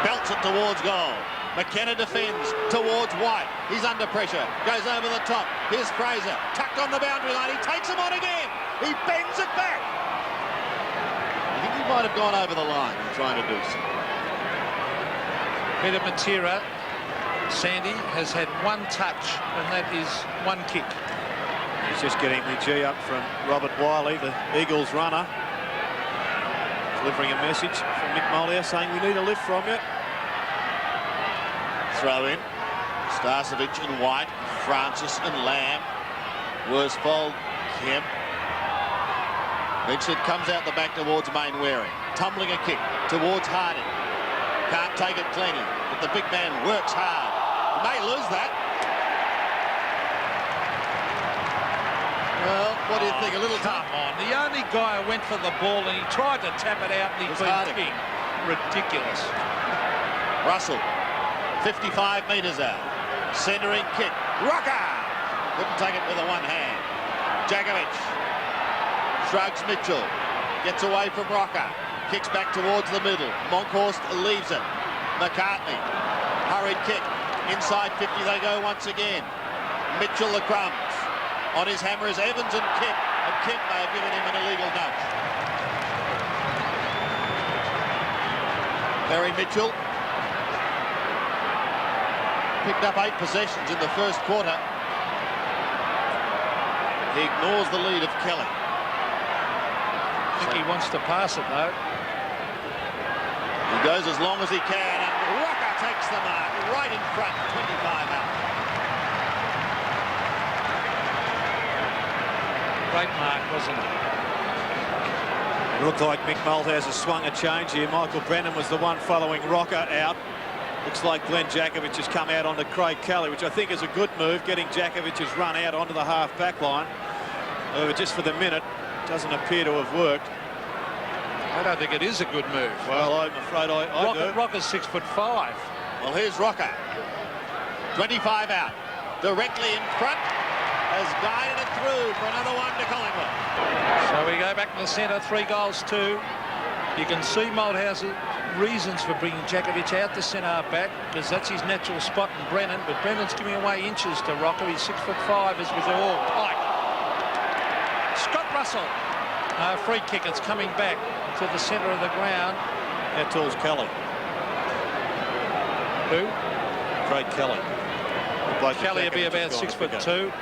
belts it towards goal. McKenna defends towards White. He's under pressure. Goes over the top. Here's Fraser. Tucked on the boundary line. He takes him on again. He bends it back. I think he might have gone over the line in trying to do so. Peter Matera, Sandy, has had one touch, and that is one kick. He's just getting the G up from Robert Wiley, the Eagles runner. Delivering a message from Mick Mullier saying we need a lift from you. Throw in. Starcevic and White. Francis and Lamb. Worsfold, Kemp. Mitchell comes out the back towards Mainwaring. Tumbling a kick towards Harding. Can't take it cleanly, but the big man works hard. He may lose that. Well, what do you think? A little Come on. The only guy who went for the ball and he tried to tap it out and he couldn't kick. Ridiculous. Russell, 55 metres out. Centering kick. Rocca! Couldn't take it with a one hand. Jakovic shrugs Mitchell. Gets away from Rocca. Kicks back towards the middle. Monkhorst leaves it. McCartney. Hurried kick. Inside 50 they go once again. Mitchell the crumbs. On his hammer is Evans and Kemp. And Kemp may have given him an illegal nudge. Barry Mitchell picked up 8 possessions in the first quarter. He ignores the lead of Kelly. I think he wants to pass it, though. He goes as long as he can, and Rocca takes the mark right in front, 25 out. Great mark, wasn't it? It looked like Mick Malthouse has swung a change here. Michael Brennan was the one following Rocca out. Looks like Glenn Jakovic has come out onto Craig Kelly, which I think is a good move, getting Jakovic's run out onto the half-back line. However, just for the minute, doesn't appear to have worked. I don't think it is a good move. Well, I'm afraid I do. Rocca's 6'5". Well, here's Rocca. 25 out. Directly in front. Has guided it through for another one to Collingwood. So we go back to the centre, 3 goals, 2. You can see Malthouse's reasons for bringing Jakovic out to centre back, because that's his natural spot in Brennan, but Brennan's giving away inches to Rocca. He's 6'5", as was all tight. Scott Russell, free kick. It's coming back to the centre of the ground. How tall's Kelly? Who? Craig Kelly. Kelly will be about 6'2".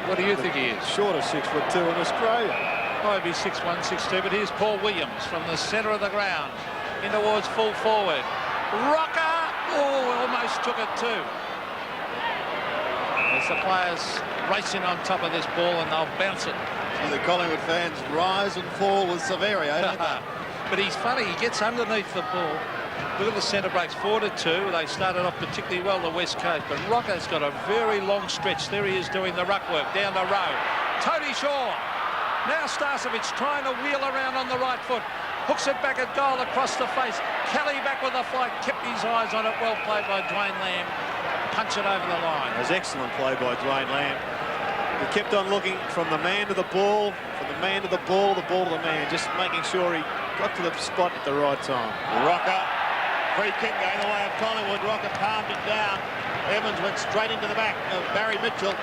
What do you think he is? Short of 6'2" in Australia. Might be 6'1", 6'2", but here's Paul Williams from the centre of the ground in towards full forward. Rocca! Oh, almost took it too. As the players racing on top of this ball, and they'll bounce it. And the Collingwood fans rise and fall with severity, don't they? But he's funny, he gets underneath the ball. Look at the centre breaks, 4-2. They started off particularly well, the West Coast, but Rocca's got a very long stretch. There he is doing the ruck work down the road. Tony Shaw. Now Starcevic trying to wheel around on the right foot. Hooks it back at goal across the face. Kelly back with a fight. Kept his eyes on it. Well played by Dwayne Lamb. Punch it over the line. It was excellent play by Dwayne Lamb. He kept on looking from the man to the ball, from the man to the ball to the man, just making sure he got to the spot at the right time. Rocca, free kick going the way of Collingwood. Rocca palmed it down. Evans went straight into the back of Barry Mitchell.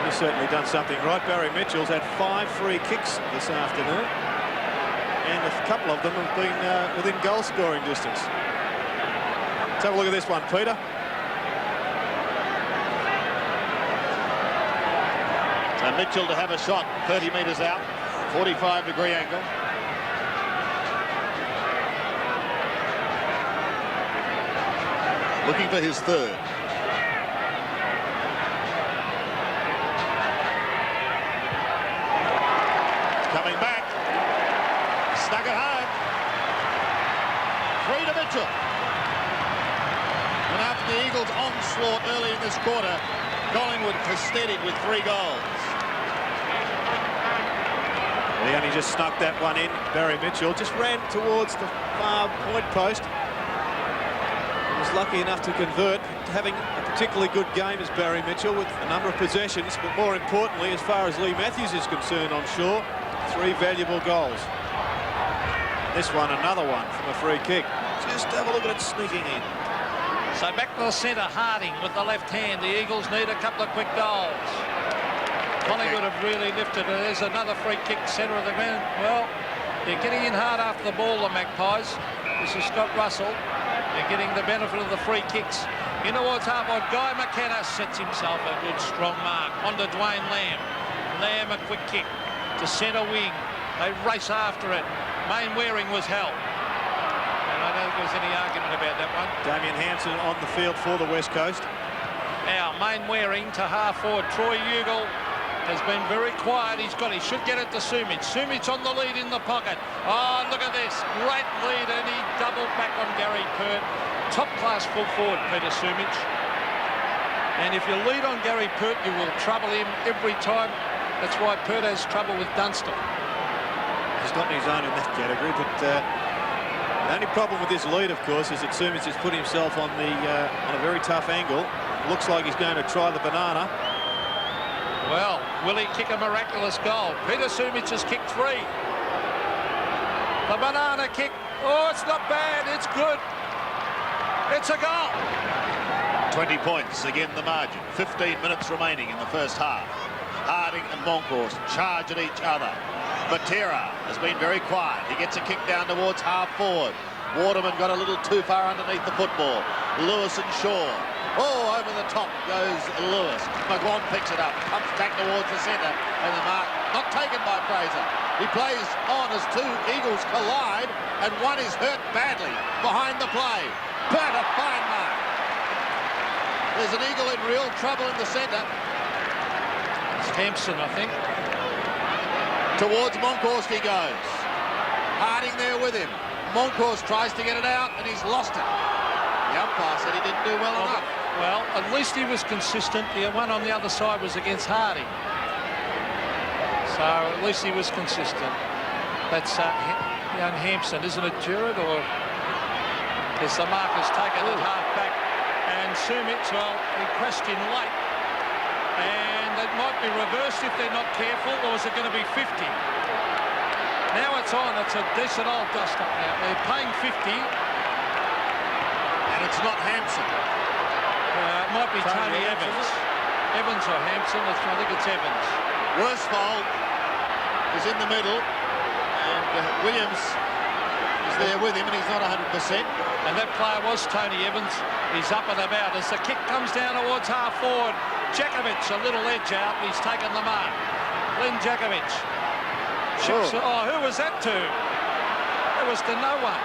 He's certainly done something right. Barry Mitchell's had 5 free kicks this afternoon. and a couple of them have been within goal scoring distance. Let's have a look at this one, Peter. So Mitchell to have a shot 30 metres out, 45-degree angle. Looking for his third. Coming back. Snuck it home. 3 to Mitchell. And after the Eagles' onslaught early in this quarter, Collingwood has steadied with 3 goals. He only just snuck that one in. Barry Mitchell just ran towards the far point post. He was lucky enough to convert, having a particularly good game as Barry Mitchell with a number of possessions, but more importantly, as far as Lee Matthews is concerned, I'm sure, 3 valuable goals. This one, another one from a free kick. Just have a look at it sneaking in. So back to the centre, Harding with the left hand. The Eagles need a couple of quick goals. Collingwood have really lifted it. There's another free kick, centre of the ground. Well, they're getting in hard after the ball, the Magpies. This is Scott Russell. They're getting the benefit of the free kicks. In towards half-wide, Guy McKenna sets himself a good strong mark. On to Dwayne Lamb. Lamb a quick kick to centre wing. They race after it. Main Waring was held. And I don't think there's any argument about that one. Damien Hansen on the field for the West Coast. Now, Main Waring to half-forward. Troy Ugle has been very quiet. He should get it to Sumich. Sumich on the lead in the pocket. Oh, look at this. Great lead, and he doubled back on Gary Pert. Top-class full forward, Peter Sumich. And if you lead on Gary Pert, you will trouble him every time. That's why Pert has trouble with Dunster. He's not his own in that category, but the only problem with this lead, of course, is that Sumich has put himself on a very tough angle. Looks like he's going to try the banana. Well, will he kick a miraculous goal? Peter Sumich has kicked 3. The banana kick. Oh, it's not bad. It's good. It's a goal. 20 points, again the margin. 15 minutes remaining in the first half. Harding and Monkhorst charge at each other. Matera has been very quiet. He gets a kick down towards half-forward. Waterman got a little too far underneath the football. Lewis and Shaw. Oh, over the top goes Lewis. McGlon picks it up, pumps back towards the centre, and the mark not taken by Fraser. He plays on as 2 Eagles collide, and one is hurt badly behind the play. But a fine mark. There's an Eagle in real trouble in the centre. It's Hampson, I think. Towards Monkhorst he goes. Harding there with him. Monkhorst tries to get it out, and he's lost it. The umpire said he didn't do well enough. Well, at least he was consistent. The one on the other side was against Harding. So at least he was consistent. That's young Hampson, isn't it, Gerard? Or is the markers taken at half-back? And Sumich, well, he crashed in late. And it might be reversed if they're not careful, or is it going to be 50? Now it's on. It's a decent old dust-up now. They're paying 50. And it's not Hampson. It might be Tony Evans. Evans or Hampson. I think it's Evans. Worsfold is in the middle, and Williams is there with him, and he's not 100%. And that player was Tony Evans. He's up and about as the kick comes down towards half-forward. Jakovic, a little edge out. He's taken the mark. Glenn Jakovic. Oh, who was that to? It was to no one.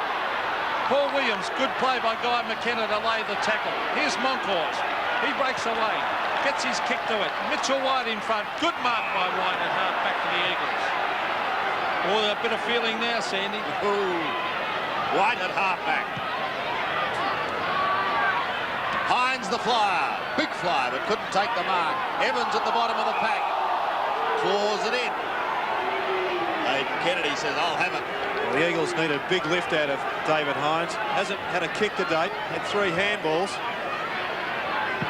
Paul Williams, good play by Guy McKenna to lay the tackle. Here's Monkhorst. He breaks away, gets his kick to it. Mitchell White in front. Good mark by White at half back for the Eagles. Oh, a bit of feeling now, Sandy. Ooh. White at half back. Hines the flyer. Big fly, but couldn't take the mark. Evans at the bottom of the pack. Claws it in. Aidan Kennedy says, I'll have it. Well, the Eagles need a big lift out of David Hines. Hasn't had a kick to date. Had 3 handballs.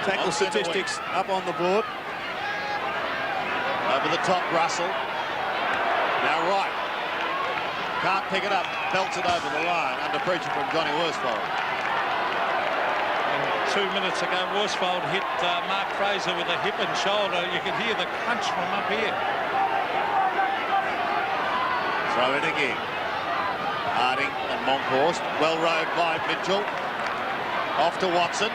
Tackle statistics up on the board. Over the top, Russell. Now right. Can't pick it up. Belts it over the line under pressure from Johnny Worsfold. And 2 minutes ago, Worsfold hit Mark Fraser with a hip and shoulder. You could hear the crunch from up here. Throw it again. Harding and Monkhorst. Well rowed by Mitchell. Off to Watson.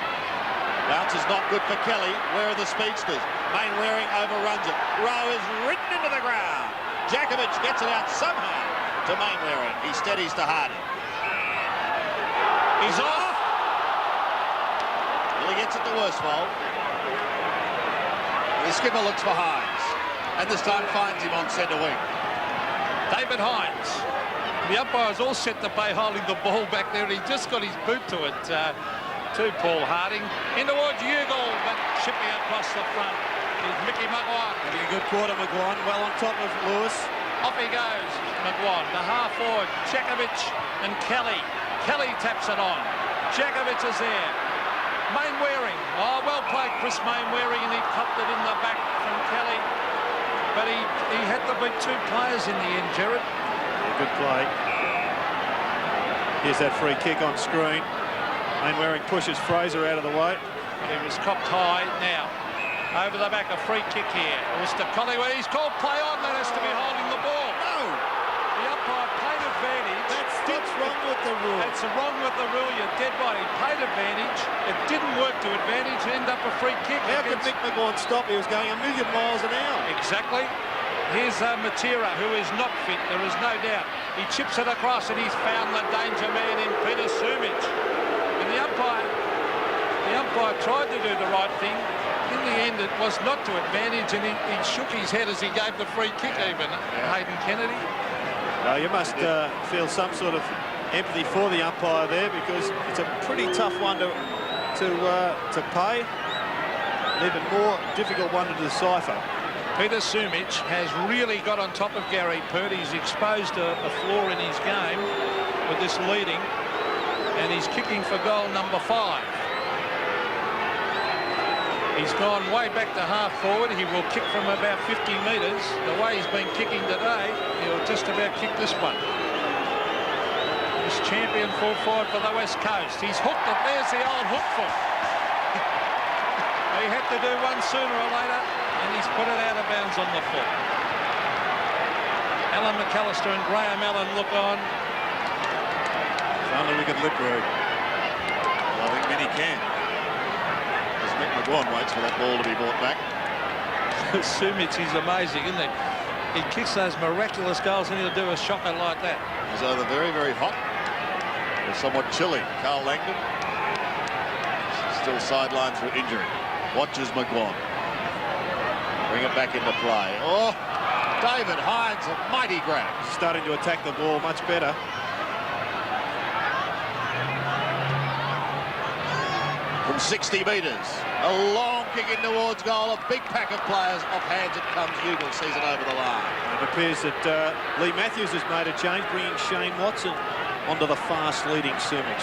Bounce is not good for Kelly. Where are the speedsters? Mainwaring overruns it. Rowe is ridden into the ground. Jakovic gets it out somehow to Mainwaring. He steadies to Harding. He's off. Well, he gets it to Worsfold. The skipper looks for Hines, and this time finds him on centre wing. David Hines. The umpire's all set to play holding the ball back there. He just got his boot to it. To Paul Harding. In towards Ugal, but shipping across the front is Mickey McGuan. Having a good quarter, McGuan. Well on top of Lewis. Off he goes, McGuan. The half forward, Jakovic and Kelly. Kelly taps it on. Jakovic is there. Mainwaring. Oh, well played, Chris Mainwaring, and he popped it in the back from Kelly. But he had to beat two players in the end, Gerard. Yeah, good play. Here's that free kick on screen. Mainwaring pushes Fraser out of the way. He was cocked high now. Over the back, a free kick here. It was to Collingwood. He's called play on. That has to be holding the ball. No! The umpire played advantage. That's wrong with the rule. That's wrong with the rule. You're dead right. He played advantage. It didn't work to advantage. Ended up a free kick. How could Mick McGuan stop? He was going 1,000,000 miles an hour. Exactly. Here's Matera, who is not fit. There is no doubt. He chips it across, and he's found the danger man in Peter Sumich. And the umpire tried to do the right thing. In the end, it was not to advantage, and he shook his head as he gave the free kick even, Hayden Kennedy. Well, you must feel some sort of empathy for the umpire there, because it's a pretty tough one to pay. An even more difficult one to decipher. Peter Sumich has really got on top of Gary Pert. He's exposed a flaw in his game with this leading, and he's kicking for goal number 5. He's gone way back to half forward. He will kick from about 50 metres. The way he's been kicking today, he'll just about kick this one. He's champion full forward for the West Coast. He's hooked it. There's the old hook foot. He had to do one sooner or later, and he's put it out of bounds on the foot. Alan McAllister and Graham Allen look on. If only we could lip read. Well, I think many can. Mick McGuan waits for that ball to be brought back. Sumich is amazing, isn't he? He kicks those miraculous goals, and he'll do a shocker like that. He's either very, very hot or somewhat chilly. Carl Langdon still sidelined through injury. Watches McGuan. Bring it back into play. Oh, David Hines, a mighty grab. Starting to attack the ball much better. From 60 metres, a long kick in towards goal, a big pack of players, off hands it comes, Ugal sees it over the line. It appears that Lee Matthews has made a change, bringing Shane Watson onto the fast leading Sumich.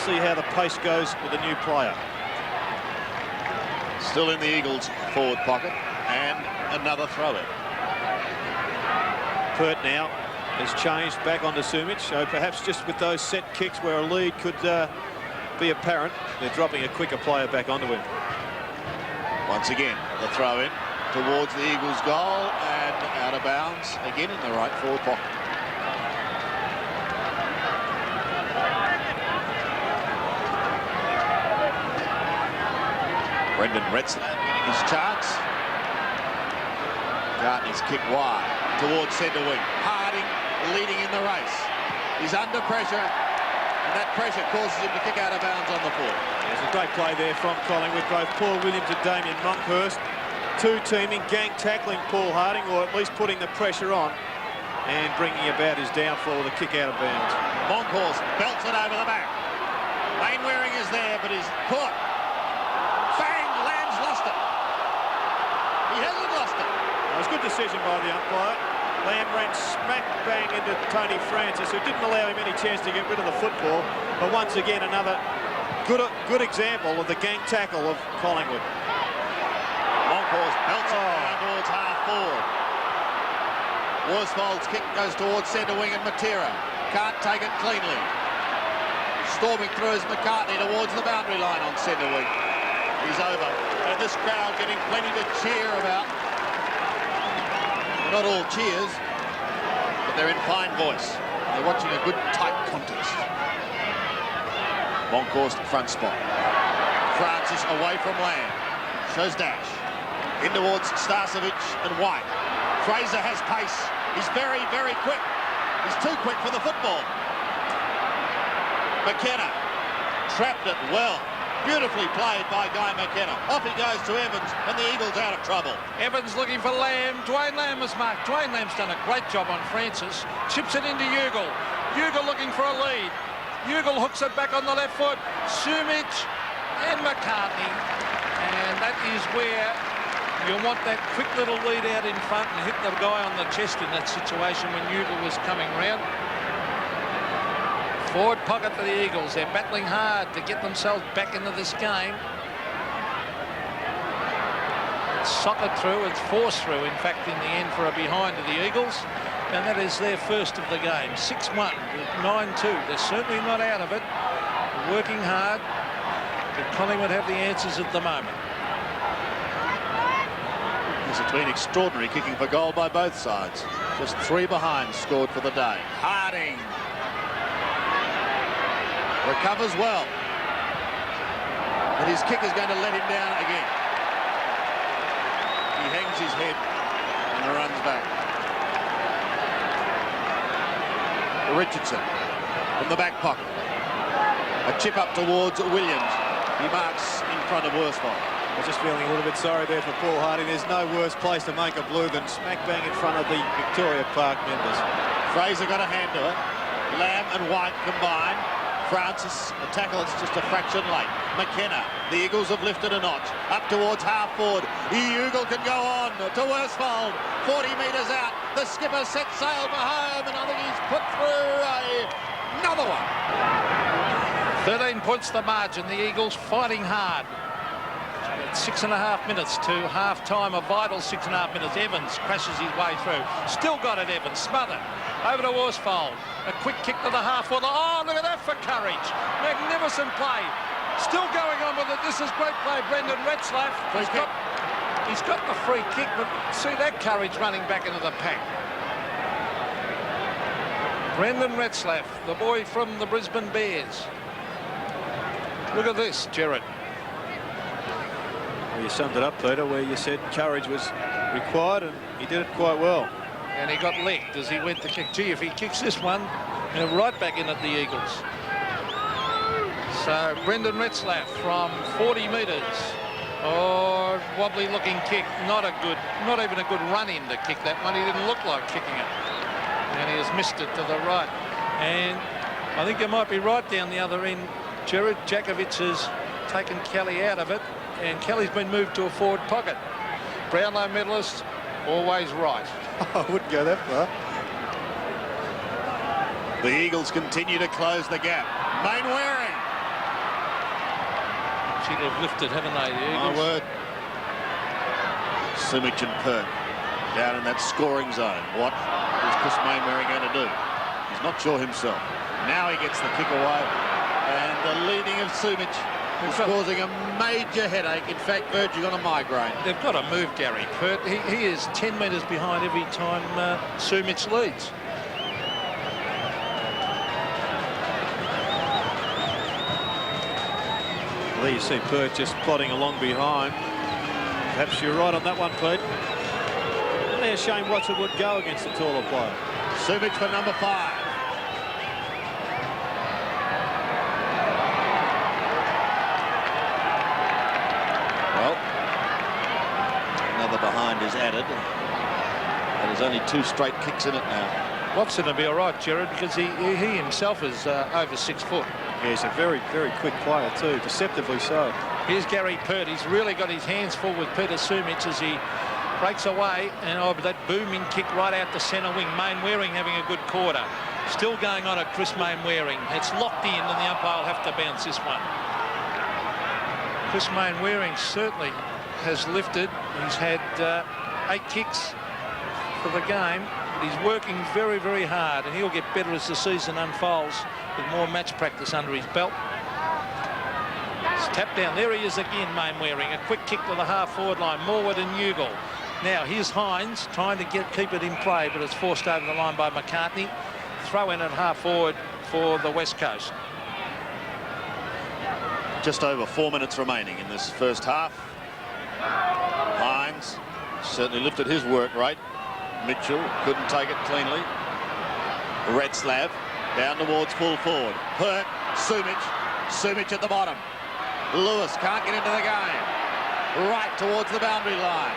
See how the pace goes with a new player. Still in the Eagles' forward pocket, and another throw-in. Pert now has changed back onto Sumich, so perhaps just with those set kicks where a lead could be apparent, they're dropping a quicker player back onto him. Once again, the throw-in towards the Eagles' goal, and out of bounds again in the right forward pocket. Brendan Retzler getting his chance. Gartner's kick wide towards centre wing. Harding leading in the race. He's under pressure, and that pressure causes him to kick out of bounds on the full. There's a great play there from Collingwood. Both Paul Williams and Damien Monkhorst two-teaming, gang tackling Paul Harding, or at least putting the pressure on and bringing about his downfall with a kick out of bounds. Monkhorst belts it over the back. Mainwaring is there, but he's caught. Bang! Lamb's lost it. He hasn't lost it. It was a good decision by the umpire. Lamb ran smack bang into Tony Francis, who didn't allow him any chance to get rid of the football. But once again, another good example of the gang tackle of Collingwood. Monkhorst belts it down towards half forward. Worsfold's kick goes towards centre wing, and Matera can't take it cleanly. Storming through is McCartney towards the boundary line on centre wing. He's over, and this crowd getting plenty to cheer about. Not all cheers, but they're in fine voice. They're watching a good, tight contest. Monkhorst front spot. Francis away from Lamb. Shows dash. In towards Starcevic and White. Fraser has pace. He's very, very quick. He's too quick for the football. McKenna trapped it well. Beautifully played by Guy McKenna. Off he goes to Evans, and the Eagles out of trouble. Evans looking for Lamb. Dwayne Lamb was marked. Dwayne Lamb's done a great job on Francis. Chips it into Ugle. Ugle looking for a lead. Ugle hooks it back on the left foot. Sumich and McCartney. And that is where you want that quick little lead out in front and hit the guy on the chest in that situation when Ugle was coming round. Forward pocket for the Eagles. They're battling hard to get themselves back into this game. It's soccered through, it's forced through, in fact, in the end for a behind to the Eagles. And that is their first of the game. 6-1, 9-2. They're certainly not out of it. Working hard. But Collingwood have the answers at the moment. This has been extraordinary kicking for goal by both sides. Just 3 behind scored for the day. Harding recovers well. And his kick is going to let him down again. He hangs his head and runs back. Richardson from the back pocket. A chip up towards Williams. He marks in front of Worsfold. I'm just feeling a little bit sorry there for Paul Harding. There's no worse place to make a blue than smack bang in front of the Victoria Park members. Fraser got a hand to it. Lamb and White combined. Francis, a tackle that's just a fraction late. McKenna, the Eagles have lifted a notch. Up towards half forward. Ugle can go on to Worsfold. 40 metres out. The skipper sets sail for home, and I think he's put through another one. 13 points the margin. The Eagles fighting hard. 6.5 minutes to half-time, a vital 6.5 minutes. Evans crashes his way through. Still got it, Evans. Smothered. Over to Worsfold. A quick kick to the half forward. Oh, look at that for courage. Magnificent play. Still going on with it. This is great play, Brendan Retzlaff. He's got the free kick, but see that courage running back into the pack. Brendan Retzlaff, the boy from the Brisbane Bears. Look at this, Gerard. Well, you summed it up, Peter, where you said courage was required, and he did it quite well. And he got legged as he went to kick. Gee, if he kicks this one, right back in at the Eagles. So Brendan Retzlaff from 40 metres. Oh, wobbly looking kick. Not even a good run in to kick that one. He didn't look like kicking it. And he has missed it to the right. And I think you might be right down the other end, Gerard. Jakovic has taken Kelly out of it, and Kelly's been moved to a forward pocket. Brownlow medalist, always right. I wouldn't go that far. The Eagles continue to close the gap. Main Waring. Should have lifted, haven't they, the Eagles? My word. Sumich and Perk down in that scoring zone. What is Chris Mainwaring going to do? He's not sure himself. Now he gets the kick away. And the leading of Sumich is causing a major headache. In fact, verging on a migraine. They've got to move Gary Pert. He is 10 metres behind every time Sumich leads. Well, you see Pert just plodding along behind. Perhaps you're right on that one, Pete. Only a shame Watson would go against a taller player. Sumich for number 5. Behind is added. And there's only 2 straight kicks in it now. Watson will be all right, Gerard, because he himself is over 6 foot. Yeah, he's a very, very quick player too, deceptively so. Here's Gary Pert. He's really got his hands full with Peter Sumich as he breaks away, and that booming kick right out the centre wing. Mainwaring having a good quarter. Still going on at Chris Mainwaring. It's locked in, and the umpire will have to bounce this one. Chris Mainwaring certainly has lifted. He's had 8 kicks for the game. He's working very, very hard, and he'll get better as the season unfolds with more match practice under his belt. It's tapped down. There he is again, Mainwaring. A quick kick to the half-forward line. Morwood and Ugle. Now, here's Hines trying to keep it in play, but it's forced over the line by McCartney. throw in at half forward for the West Coast. Just over 4 minutes remaining in this first half. Hines certainly lifted his work rate. Mitchell couldn't take it cleanly. Retzlaff down towards full forward. Hurt. Sumich at the bottom. Lewis can't get into the game. Right towards the boundary line.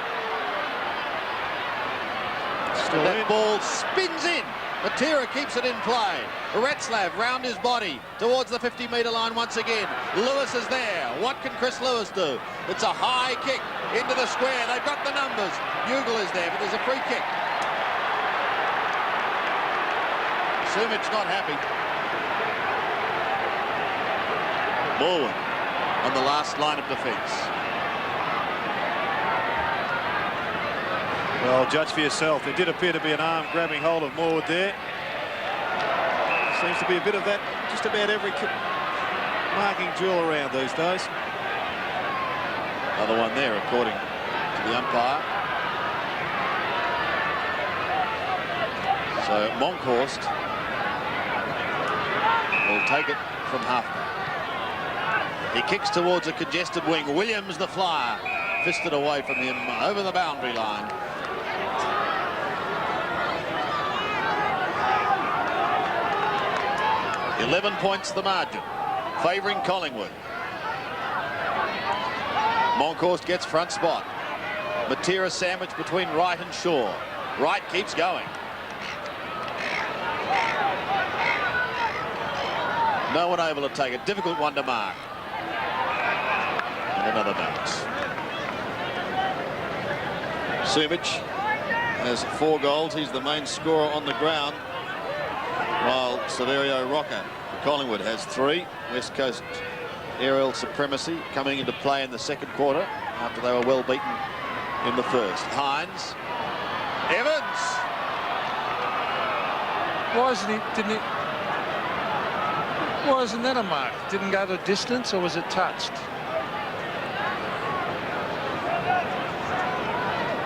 Still that in. Ball spins in. Matera keeps it in play. Retzlaff round his body towards the 50-metre line once again. Lewis is there. What can Chris Lewis do? It's a high kick into the square. They've got the numbers. Bugle is there, but there's a free kick. Sumich not happy. Morwood on the last line of defence. Well, judge for yourself. There did appear to be an arm grabbing hold of Morwood there. Seems to be a bit of that just about every marking drill around these days. Another one there, according to the umpire. So Monkhorst will take it from halfback. He kicks towards a congested wing. Williams, the flyer, fisted away from him over the boundary line. $11 points the margin, favouring Collingwood. Monkhorst gets front spot. Matera sandwich between Wright and Shaw. Wright keeps going. No one able to take it. Difficult one to mark. And another bounce. Sumich has 4 goals. He's the main scorer on the ground, while Sav Rocca for Collingwood has 3. West Coast aerial supremacy coming into play in the second quarter after they were well beaten in the first. Hines. Evans. Why isn't that a mark? Didn't go the distance, or was it touched?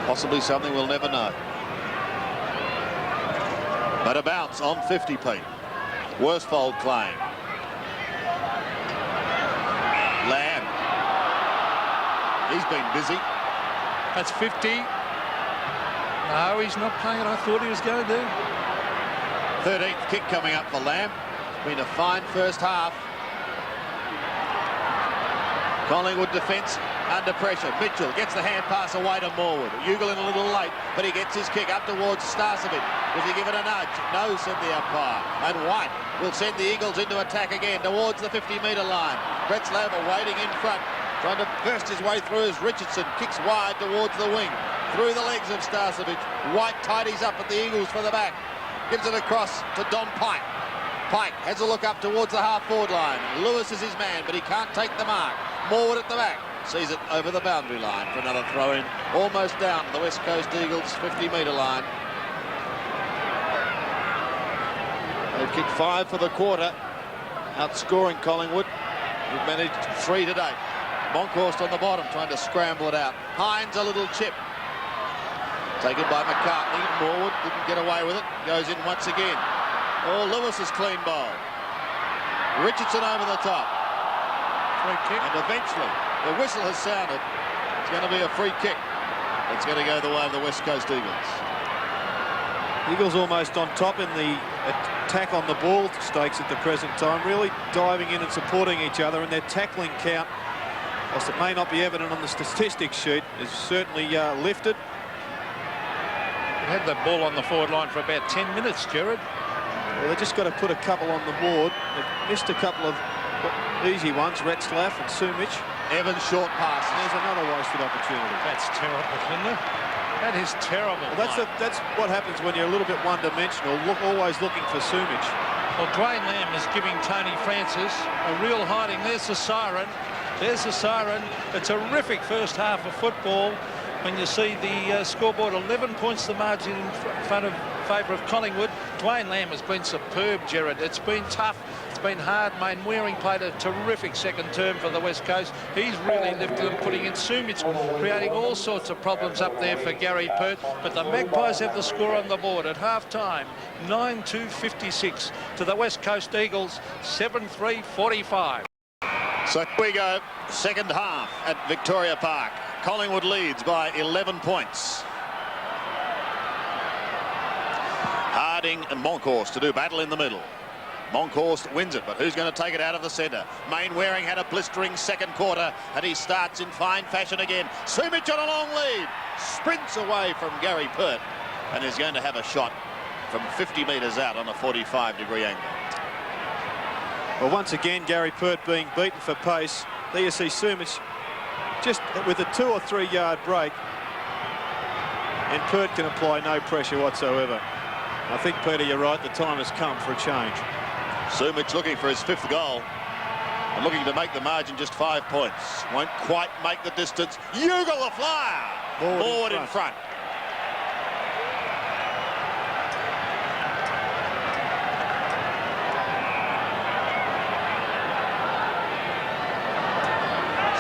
Possibly something we'll never know. But a bounce on 50, Pete. Worsfold claim. Lamb. He's been busy. That's 50. No, he's not playing it. I thought he was going to. 13th kick coming up for Lamb. It's been a fine first half. Collingwood defence under pressure. Mitchell gets the hand pass away to Morwood. Ugelin a little late, but he gets his kick up towards Starcevic. Does he give it a nudge? No, said the umpire. And White will send the Eagles into attack again towards the 50-metre line. Retzlaff waiting in front, trying to burst his way through as Richardson kicks wide towards the wing. Through the legs of Starcevic. White tidies up at the Eagles for the back. Gives it across to Don Pike. Pike has a look up towards the half-forward line. Lewis is his man, but he can't take the mark. Morwood at the back. Sees it over the boundary line for another throw-in. Almost down to the West Coast Eagles 50-metre line. They've kicked 5 for the quarter, outscoring Collingwood. We've managed 3 today. Monkhorst on the bottom, trying to scramble it out. Hines a little chip. Taken by McCartney. Morwood didn't get away with it. Goes in once again. Oh, Lewis is clean ball. Richardson over the top. Free kick. And eventually, the whistle has sounded. It's going to be a free kick. It's going to go the way of the West Coast Eagles. Eagles almost on top in the attack on the ball stakes at the present time, really diving in and supporting each other, and their tackling count, whilst it may not be evident on the statistics sheet, is certainly lifted. They had the ball on the forward line for about 10 minutes, Gerard. Well, they just got to put a couple on the board. They've missed a couple of easy ones, Retzlaff and Sumich. Evans short pass. There's another wasted opportunity. That's terrible, isn't it? That is terrible. Well, that's what happens when you're a little bit one-dimensional, always looking for Sumich. Well, Dwayne Lamb is giving Tony Francis a real hiding. There's the siren. There's the siren. A terrific first half of football. When you see the scoreboard, 11 points the margin in favour of Collingwood. Dwayne Lamb has been superb, Gerard. It's been tough It's been hard. Main Wearing played a terrific second term for the West Coast. He's really lifted them, putting in Sumich, creating all sorts of problems up there for Gary Pert. But the Magpies have the score on the board at half-time. 9-2-56 to the West Coast Eagles, 7-3-45. So here we go, second half at Victoria Park. Collingwood leads by 11 points. Harding and Monkhorst to do battle in the middle. Monkhorst wins it, but who's going to take it out of the centre? Main Wearing had a blistering second quarter, and he starts in fine fashion again. Sumich on a long lead, sprints away from Gary Pert, and is going to have a shot from 50 metres out on a 45-degree angle. Well, once again, Gary Pert being beaten for pace. There you see Sumich just with a 2 or 3 yard break, and Pert can apply no pressure whatsoever. I think, Peter, you're right. The time has come for a change. Sumich looking for his 5th goal and looking to make the margin just 5 points. Won't quite make the distance. Ugle the flyer. Forward in front.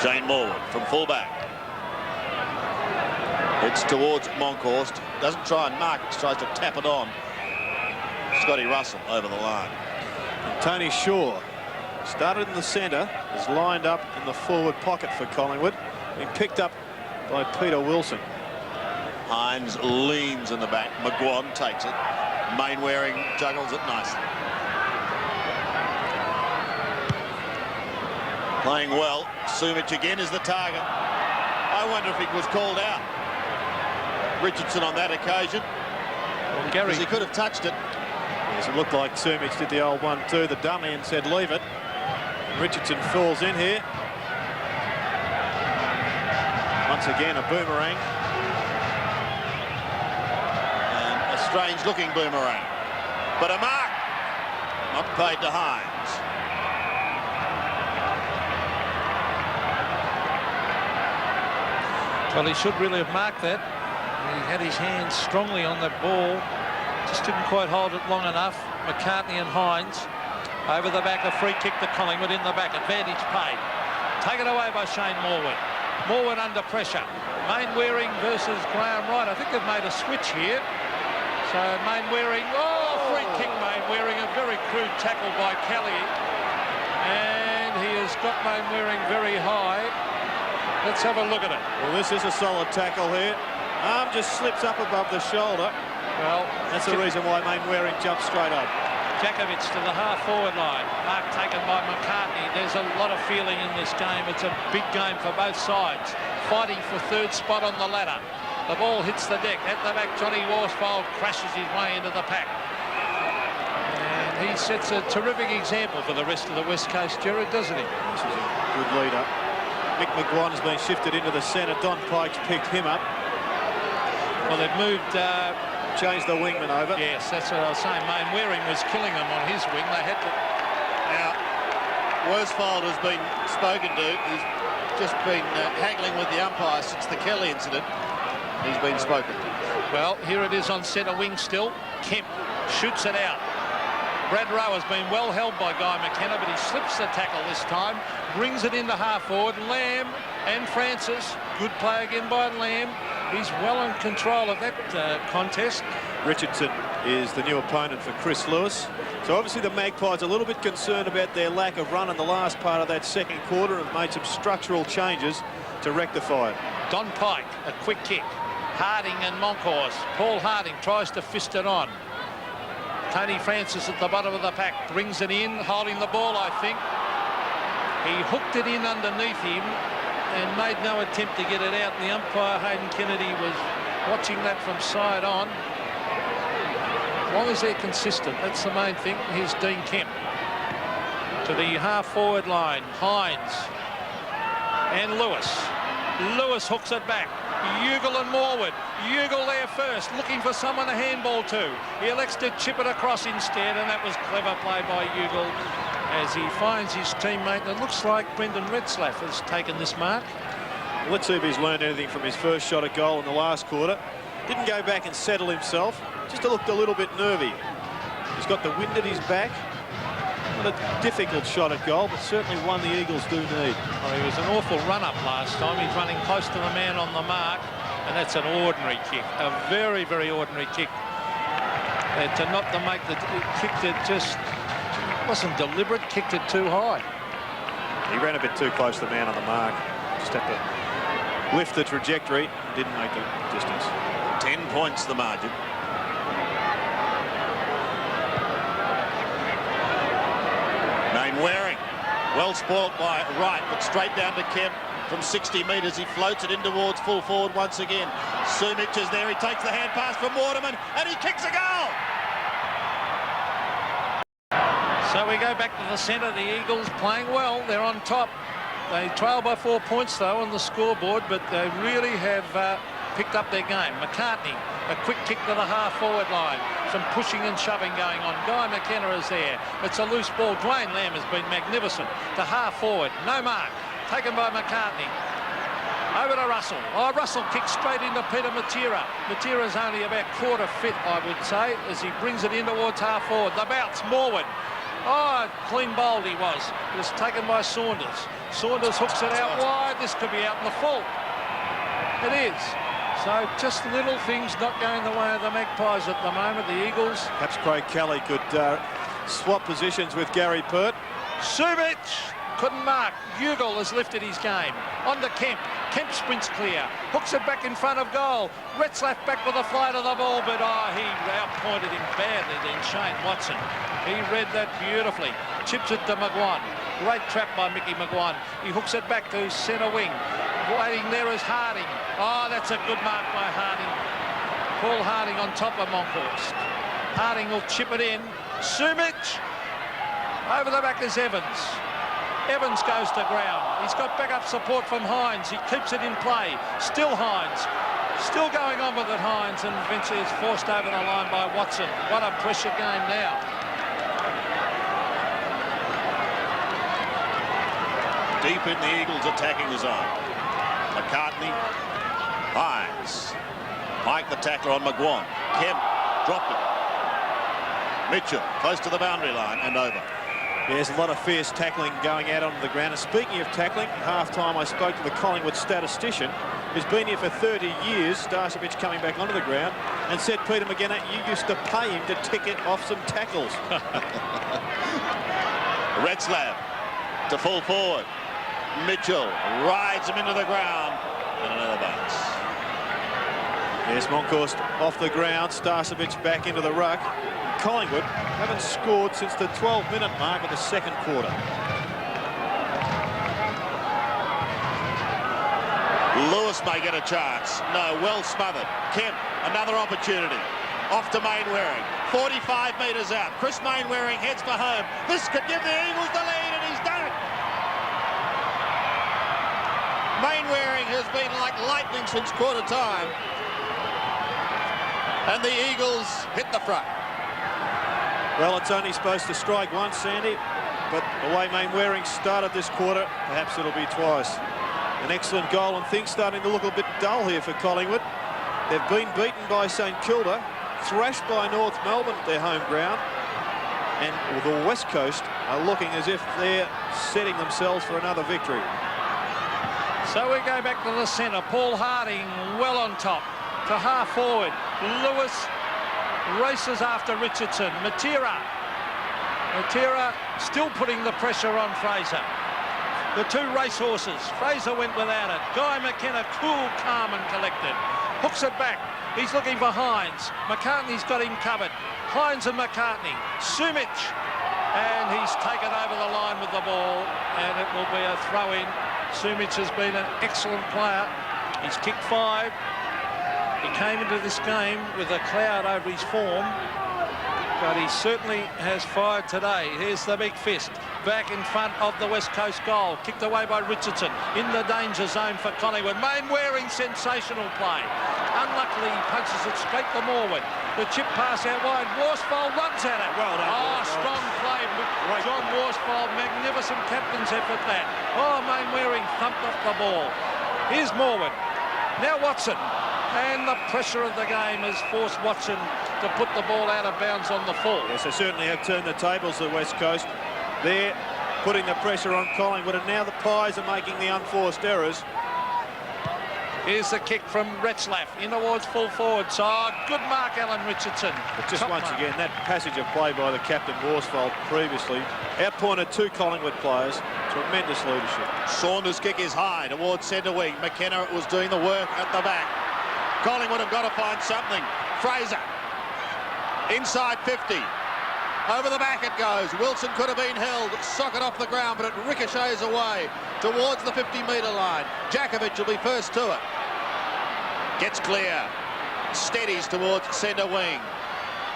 Shane Morwood from fullback. It's towards Monkhorst. Doesn't try and mark it, tries to tap it on. Scotty Russell over the line. And Tony Shaw started in the centre, is lined up in the forward pocket for Collingwood, being picked up by Peter Wilson. Hines leans in the back. McGuan takes it. Main Wearing juggles it nicely. Playing well. Sumich again is the target. I wonder if he was called out. Richardson on that occasion. Well, Gary, he could have touched it. Yes, it looked like Sumich did the old 1-2, the dummy, and said leave it. Richardson falls in here. Once again, a boomerang. And a strange looking boomerang. But a mark. Not paid to Hines. well, he should really have marked that. He had his hands strongly on that ball. Just didn't quite hold it long enough. McCartney and Hines over the back, a free kick to Collingwood in the back. Advantage paid. Taken away by Shane Morwood. Morwood under pressure. Main Wearing versus Graham Wright. I think they've made a switch here. So Main Wearing, free kick Main Wearing. A very crude tackle by Kelly. And he has got Main Wearing very high. Let's have a look at it. Well, this is a solid tackle here. Arm just slips up above the shoulder. Well, that's the reason why Main Wearing jumped straight up. Jakovic to the half-forward line. Mark taken by McCartney. There's a lot of feeling in this game. It's a big game for both sides. Fighting for 3rd spot on the ladder. The ball hits the deck. At the back, Johnny Worsfold crashes his way into the pack. And he sets a terrific example for the rest of the West Coast, Jared, doesn't he? This is a good leader. Mick McGuan has been shifted into the centre. Don Pike's picked him up. Well, they've moved... changed the wingman over. Yes, that's what I was saying. Main Wearing was killing them on his wing. They had to... Now, Worsfold has been spoken to. He's just been haggling with the umpire since the Kelly incident. He's been spoken to. Well, here it is on centre wing still. Kemp shoots it out. Brad Rowe has been well held by Guy McKenna, but he slips the tackle this time. Brings it into half-forward. Lamb and Francis. Good play again by Lamb. He's well in control of that contest. Richardson is the new opponent for Chris Lewis. So obviously the Magpies are a little bit concerned about their lack of run in the last part of that second quarter and have made some structural changes to rectify it. Don Pike, a quick kick. Harding and Monkhorst. Paul Harding tries to fist it on. Tony Francis at the bottom of the pack brings it in, holding the ball, I think. He hooked it in underneath him and made no attempt to get it out. And the umpire, Hayden Kennedy, was watching that from side on. As long as they're consistent, that's the main thing. Here's Dean Kemp to the half-forward line. Hines and Lewis. Lewis hooks it back. Ugle and Morwood. Ugle there first, looking for someone to handball to. He elects to chip it across instead, and that was clever play by Ugle as he finds his teammate. And it looks like Brendan Retzlaff has taken this mark. Let's see if he's learned anything from his first shot at goal in the last quarter. Didn't go back and settle himself. Just looked a little bit nervy. He's got the wind at his back. Not a difficult shot at goal, but certainly one the Eagles do need. Well, he was an awful run-up last time. He's running close to the man on the mark, and that's an ordinary kick, a very, very ordinary kick. To not to make the kick that just wasn't deliberate, kicked it too high. He ran a bit too close to the man on the mark. Just had to lift the trajectory, didn't make the distance. 10 points the margin. Waring, well spoilt by Wright, but straight down to Kemp from 60 metres. He floats it in towards full forward once again. Sumich is there. He takes the hand pass from Waterman and he kicks a goal. So we go back to the centre. The Eagles playing well. They're on top. They trail by 4 points though on the scoreboard, but they really have picked up their game. McCartney, a quick kick to the half-forward line. Some pushing and shoving going on. Guy McKenna is there. It's a loose ball. Dwayne Lamb has been magnificent. To half-forward. No mark. Taken by McCartney. Over to Russell. Oh, Russell kicks straight into Peter Matera. Matera's only about quarter fit, I would say, as he brings it in towards half-forward. The bounce, Morwood. Oh, clean bowled he was. It was taken by Saunders. Saunders hooks it out wide. This could be out in the full. It is. So just little things not going the way of the Magpies at the moment, the Eagles. Perhaps Craig Kelly could swap positions with Gary Pert. Sumich couldn't mark. Ugle has lifted his game. On to Kemp. Kemp sprints clear. Hooks it back in front of goal. Retzlaff back with a flight of the ball, but he outpointed him badly then, Shane Watson. He read that beautifully. Chips it to McGuan. Great trap by Mickey McGuan. He hooks it back to centre wing. Waiting there is Harding. Oh, that's a good mark by Harding. Paul Harding on top of Monkhorst. Harding will chip it in. Sumich. Over the back is Evans. Evans goes to ground. He's got backup support from Hines. He keeps it in play. Still Hines. Still going on with it, Hines, and eventually is forced over the line by Watson. What a pressure game now. Deep in the Eagles attacking zone. McCartney, Hines, Mike the tackler on McGuan. Kemp dropped it. Mitchell close to the boundary line and over. Yeah, there's a lot of fierce tackling going out onto the ground. And speaking of tackling, at half-time I spoke to the Collingwood statistician who's been here for 30 years, Starcevich coming back onto the ground, and said, Peter McGenna, you used to pay him to ticket off some tackles. Retzlaff to full forward. Mitchell rides him into the ground and another bounce. Yes, Monkhorst off the ground, Starcevich back into the ruck. Collingwood haven't scored since the 12-minute mark of the second quarter. Lewis may get a chance. No, well smothered. Kemp, another opportunity. Off to Mainwaring. 45 metres out. Chris Mainwaring heads for home. This could give the Eagles the lead, and he's done it. Mainwaring has been like lightning since quarter time. And the Eagles hit the front. Well, it's only supposed to strike once, Sandy, but the way Mainwaring started this quarter, perhaps it'll be twice. An excellent goal, and things starting to look a bit dull here for Collingwood. They've been beaten by St Kilda, thrashed by North Melbourne at their home ground, and the West Coast are looking as if they're setting themselves for another victory. So we go back to the centre. Paul Harding well on top to half forward. Lewis races after Richardson. Matera still putting the pressure on Fraser. The two racehorses. Fraser went without it. Guy McKenna, cool, calm and collected. Hooks it back. He's looking for Hines. McCartney's got him covered. Hines and McCartney. Sumich. And he's taken over the line with the ball, and it will be a throw-in. Sumich has been an excellent player. He's kicked 5. He came into this game with a cloud over his form, but he certainly has fired today. Here's the big fist back in front of the West Coast goal, kicked away by Richardson in the danger zone for Collingwood. Mainwaring, sensational play. Unluckily, he punches it straight to Morwood. The chip pass out wide. Worsfold runs at it. Well done. Oh, strong play. John Worsfold, magnificent captain's effort that. Oh, Mainwaring thumped off the ball. Here's Morwood. Now Watson. And the pressure of the game has forced Watson to put the ball out of bounds on the full. Yes, they certainly have turned the tables, the West Coast. there, putting the pressure on Collingwood, and now the Pies are making the unforced errors. Here's the kick from Retzlaff in towards full forward side. Good mark, Alan Richardson. But just Top once mark. again, that passage of play by the captain Worsfold previously outpointed 2 Collingwood players. Tremendous leadership. Saunders' kick is high towards centre wing. McKenna was doing the work at the back. Collingwood have got to find something. Fraser inside 50. Over the back it goes. Wilson could have been held. Socket off the ground, but it ricochets away towards the 50-metre line. Djakovic will be first to it. Gets clear. Steadies towards centre wing.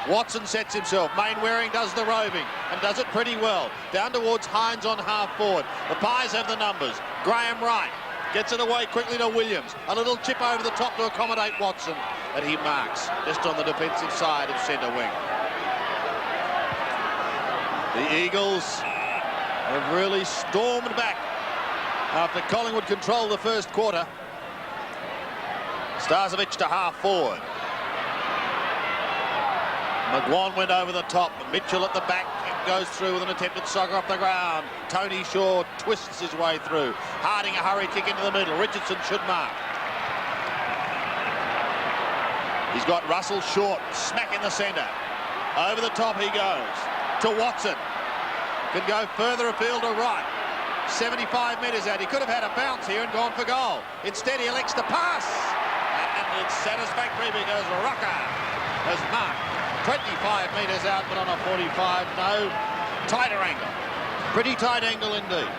Watson sets himself. Mainwaring does the roving and does it pretty well. Down towards Hines on half forward. The Pies have the numbers. Graham Wright gets it away quickly to Williams. A little chip over the top to accommodate Watson, and he marks just on the defensive side of centre wing. The Eagles have really stormed back after Collingwood controlled the first quarter. Starcevic to half forward. McGuan went over the top. Mitchell at the back goes through with an attempted soccer off the ground. Tony Shaw twists his way through. Harding a hurry kick into the middle. Richardson should mark. He's got Russell short, smack in the centre. Over the top he goes to Watson. Can go further afield to right. 75 metres out. He could have had a bounce here and gone for goal. Instead he elects to pass. And it's satisfactory because Rocca has marked 25 metres out, but on a 45, no. Tighter angle. Pretty tight angle indeed.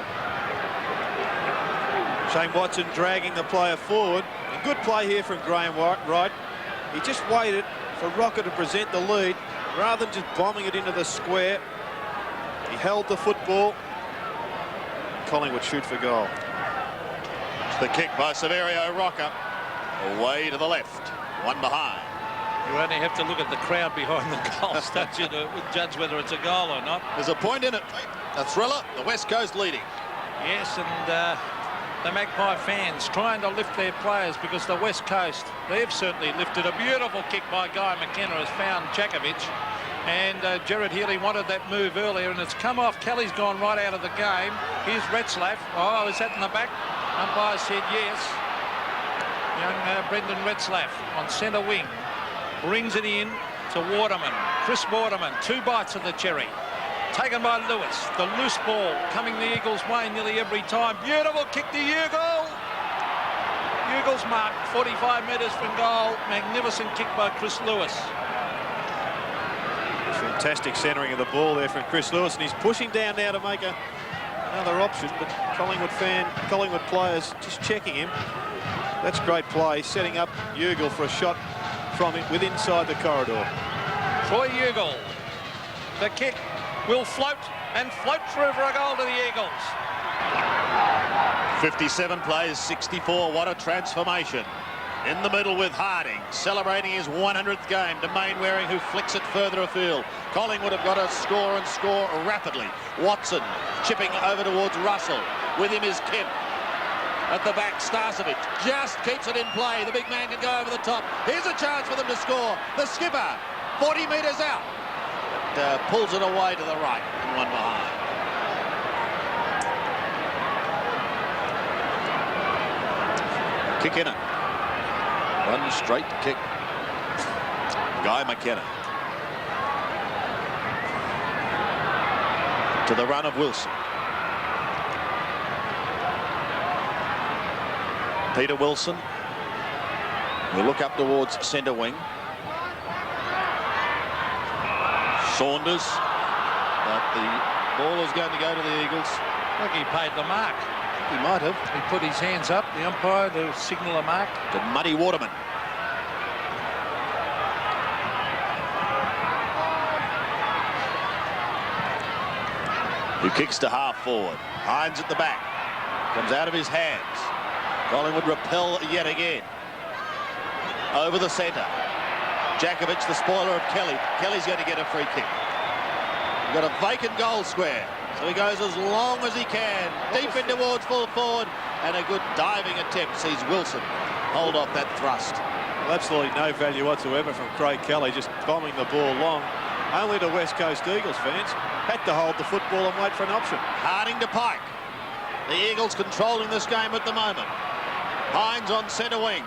Shane Watson dragging the player forward. A good play here from Graham Wright. He just waited for Rocca to present the lead rather than just bombing it into the square. He held the football. Collingwood shoot for goal. The kick by Saverio Rocca. Away to the left. One behind. You only have to look at the crowd behind the goals, don't you, to judge whether it's a goal or not. There's a point in it. A thriller. The West Coast leading. Yes, and the Magpie fans trying to lift their players because the West Coast, they've certainly lifted. A beautiful kick by Guy McKenna has found Djakovic. And Gerard Healy wanted that move earlier, and it's come off. Kelly's gone right out of the game. Here's Retzlaff. Oh, is that in the back? Umpire said yes. Young Brendan Retzlaff on centre wing. Brings it in to Waterman. Chris Waterman, 2 bites of the cherry. Taken by Lewis. The loose ball coming the Eagles' way nearly every time. Beautiful kick to Ugle. Ugle's mark, 45 metres from goal. Magnificent kick by Chris Lewis. Fantastic centering of the ball there from Chris Lewis, and he's pushing down now to make another option, but Collingwood players just checking him. That's great play, setting up Ugle for a shot from him with inside the corridor. Troy Ugle. The kick will float and float through for a goal to the Eagles. 57 plays, 64. What a transformation. In the middle with Harding, celebrating his 100th game to Mainwaring, who flicks it further afield. Collingwood have got to score and score rapidly. Watson chipping over towards Russell. With him is Kemp. At the back, Starcevic just keeps it in play. The big man can go over the top. Here's a chance for them to score. The skipper, 40 metres out. But, pulls it away to the right and one behind. Kick in it. Run straight to kick. Guy McKenna. To the run of Wilson. Peter Wilson. We look up towards centre wing. Saunders. But the ball is going to go to the Eagles. Look, he paid the mark. He might have. He put his hands up, the umpire, to signal a mark. To Muddy Waterman. Who kicks to half forward. Hines at the back. Comes out of his hands. Collingwood repel yet again. Over the centre. Djakovic, the spoiler of Kelly. Kelly's going to get a free kick. We've got a vacant goal square. So he goes as long as he can. Deep in towards full forward. And a good diving attempt sees Wilson hold off that thrust. Well, absolutely no value whatsoever from Craig Kelly, just bombing the ball long. Only the West Coast Eagles fans had to hold the football and wait for an option. Harding to Pike. The Eagles controlling this game at the moment. Hines on centre wing.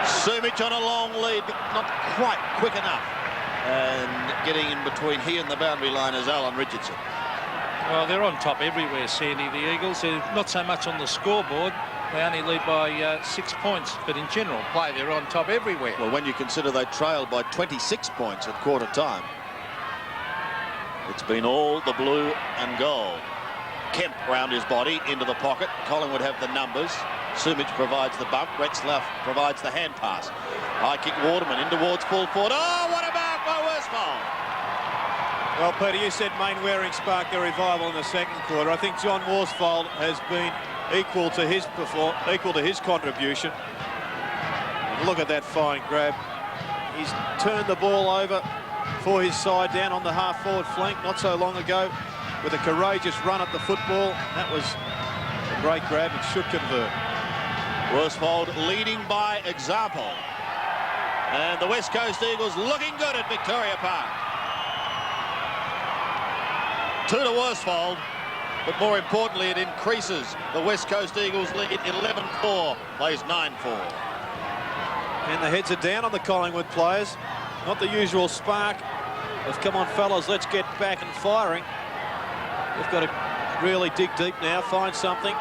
Sumich on a long lead, but not quite quick enough. And getting in between he and the boundary line is Alan Richardson. Well, they're on top everywhere, Sandy, the Eagles. They're not so much on the scoreboard. They only lead by 6 points, but in general play, they're on top everywhere. Well, when you consider they trailed by 26 points at quarter time, it's been all the blue and gold. Kemp round his body into the pocket. Collingwood have the numbers. Sumich provides the bump. Retzlaff provides the hand pass. High kick Waterman in towards full forward. Oh, what a mark by Worsfold! Well, Peter, you said Mainwaring sparked a revival in the second quarter. I think John Worsfold has been equal to his contribution. And look at that fine grab. He's turned the ball over for his side down on the half-forward flank not so long ago with a courageous run at the football. That was a great grab and should convert. Worsfold leading by example. And the West Coast Eagles looking good at Victoria Park. 2 to Worsfold, but more importantly, it increases the West Coast Eagles lead 11-4, plays 9-4. And the heads are down on the Collingwood players. Not the usual spark of, come on, fellas, let's get back and firing. They've got to really dig deep now, find something.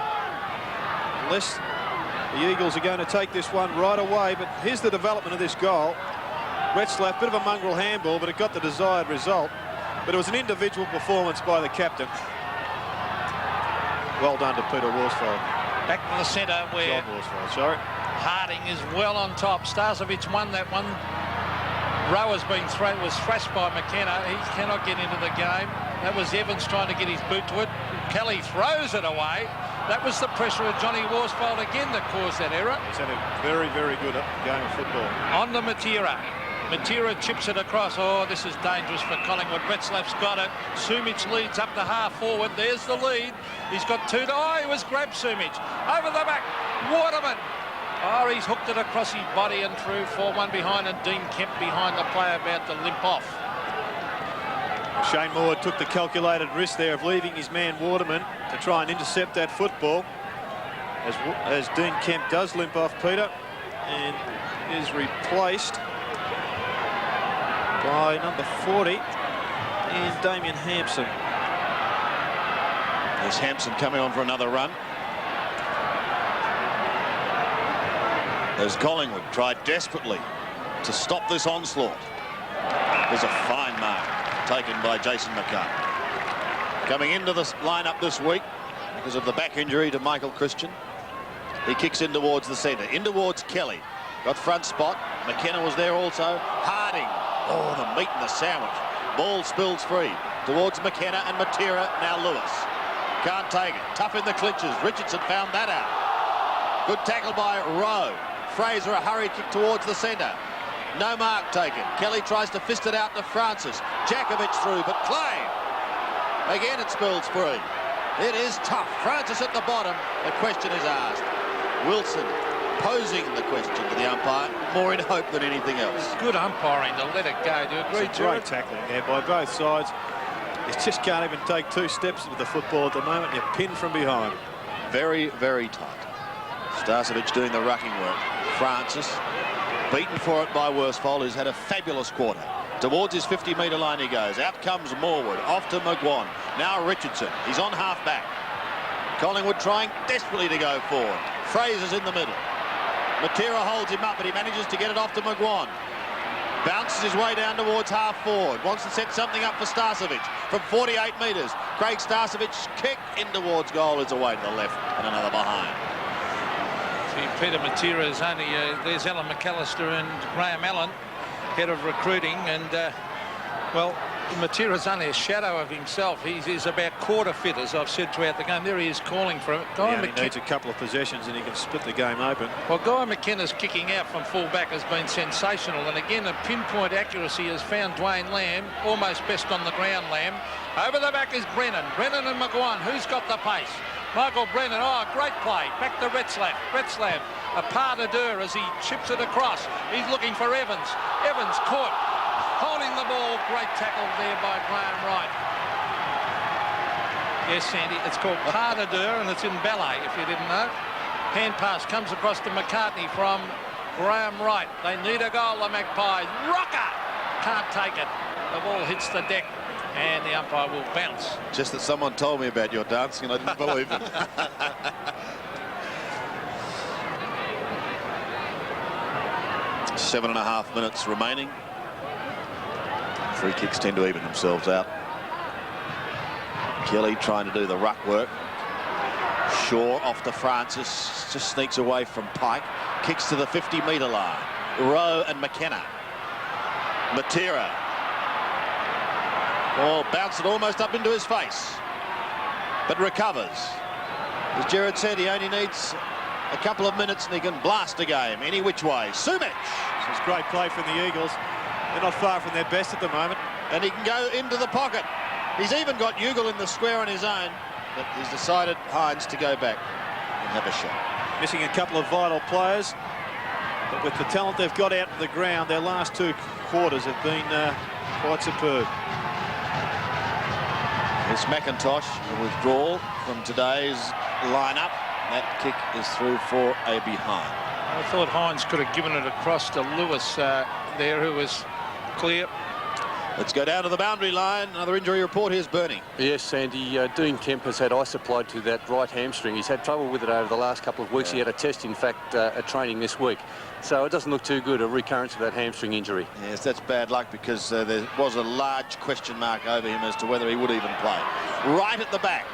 Unless the Eagles are going to take this one right away. But here's the development of this goal. Retzlaff, bit of a mongrel handball, but it got the desired result. But it was an individual performance by the captain. Well done to Peter Worsfold. Back to the centre where John Worsfold, sorry. Harding is well on top. Starcevic won that one. Rowe was thrashed by McKenna. He cannot get into the game. That was Evans trying to get his boot to it. Kelly throws it away. That was the pressure of Johnny Worsfold again that caused that error. He's had a very, very good game of football. On to Matera. Matera chips it across. Oh, this is dangerous for Collingwood. Retzlaff's got it. Sumich leads up to half forward. There's the lead. He's got 2 to... Oh, he was grabbed, Sumich. Over the back. Waterman. Oh, he's hooked it across his body and through 4-1 behind, and Dean Kemp behind the player about to limp off. Shane Moore took the calculated risk there of leaving his man Waterman to try and intercept that football. As Dean Kemp does limp off, Peter, and is replaced by number 40 and Damien Hampson. There's Hampson coming on for another run. As Collingwood tried desperately to stop this onslaught. There's a fine mark taken by Jason McCann. Coming into the lineup this week because of the back injury to Michael Christian. He kicks in towards the centre, in towards Kelly. Got front spot. McKenna was there also. Harding. Oh, the meat in the sandwich. Ball spills free towards McKenna and Matera. Now Lewis. Can't take it. Tough in the clinches. Richardson found that out. Good tackle by Rowe. Fraser, a hurried kick towards the centre. No mark taken. Kelly tries to fist it out to Francis. Jakovic through, but Clay. Again, it spills free. It is tough. Francis at the bottom. The question is asked. Wilson posing the question to the umpire, more in hope than anything else. Good umpiring to let it go. Do you agree, It's a great tackling there by both sides. You just can't even take 2 steps with the football at the moment. You're pinned from behind. Very, very tight. Starcevic doing the rucking work. Francis beaten for it by Worsfold, who's had a fabulous quarter. Towards his 50-metre line he goes. Out comes Morwood. Off to McGuan. Now Richardson. He's on half-back. Collingwood trying desperately to go forward. Fraser's in the middle. Matera holds him up, but he manages to get it off to McGuan. Bounces his way down towards half-forward. Wants to set something up for Starcevic from 48 metres. Craig Starcevic's kick in towards goal is away to the left and another behind. Peter Matera is only... there's Alan McAllister and Graham Allen, head of recruiting, and, well, Matera's only a shadow of himself. He's about quarter fit, as I've said throughout the game. There he is calling for it. He only needs a couple of possessions and he can split the game open. Well, Guy McKenna's kicking out from full-back has been sensational, and again, a pinpoint accuracy has found Dwayne Lamb, almost best on the ground, Lamb. Over the back is Brennan. Brennan and McGuan. Who's got the pace? Michael Brennan, oh, great play. Back to Retzlaff. Retzlaff, a pas de deux as he chips it across. He's looking for Evans. Evans caught, holding the ball. Great tackle there by Graham Wright. Yes, Sandy, it's called pas de deux, and it's in ballet, if you didn't know. Hand pass comes across to McCartney from Graham Wright. They need a goal, the Magpies. Rocca can't take it. The ball hits the deck, and the umpire will bounce. Just that someone told me about your dancing and I didn't believe it. Seven and a half minutes remaining. Free kicks tend to even themselves out. Kelly trying to do the ruck work. Shaw off to Francis, just sneaks away from Pike. Kicks to the 50-metre line. Rowe and McKenna. Matera. Ball bounced it almost up into his face, but recovers. As Gerard said, he only needs a couple of minutes and he can blast a game any which way. Sumich. This is great play from the Eagles. They're not far from their best at the moment. And he can go into the pocket. He's even got Ugle in the square on his own, but he's decided Hines to go back and have a shot. Missing a couple of vital players, but with the talent they've got out of the ground, their last two quarters have been quite superb. It's McIntosh, a withdrawal from today's lineup. That kick is through for a behind. I thought Hines could have given it across to Lewis there, who was clear. Let's go down to the boundary line. Another injury report. Here's Bernie. Yes, Sandy. Dean Kemp has had ice applied to that right hamstring. He's had trouble with it over the last couple of weeks. Yeah. He had a test, in fact, at training this week. So it doesn't look too good, a recurrence of that hamstring injury. Yes, that's bad luck because there was a large question mark over him as to whether he would even play. Right at the back.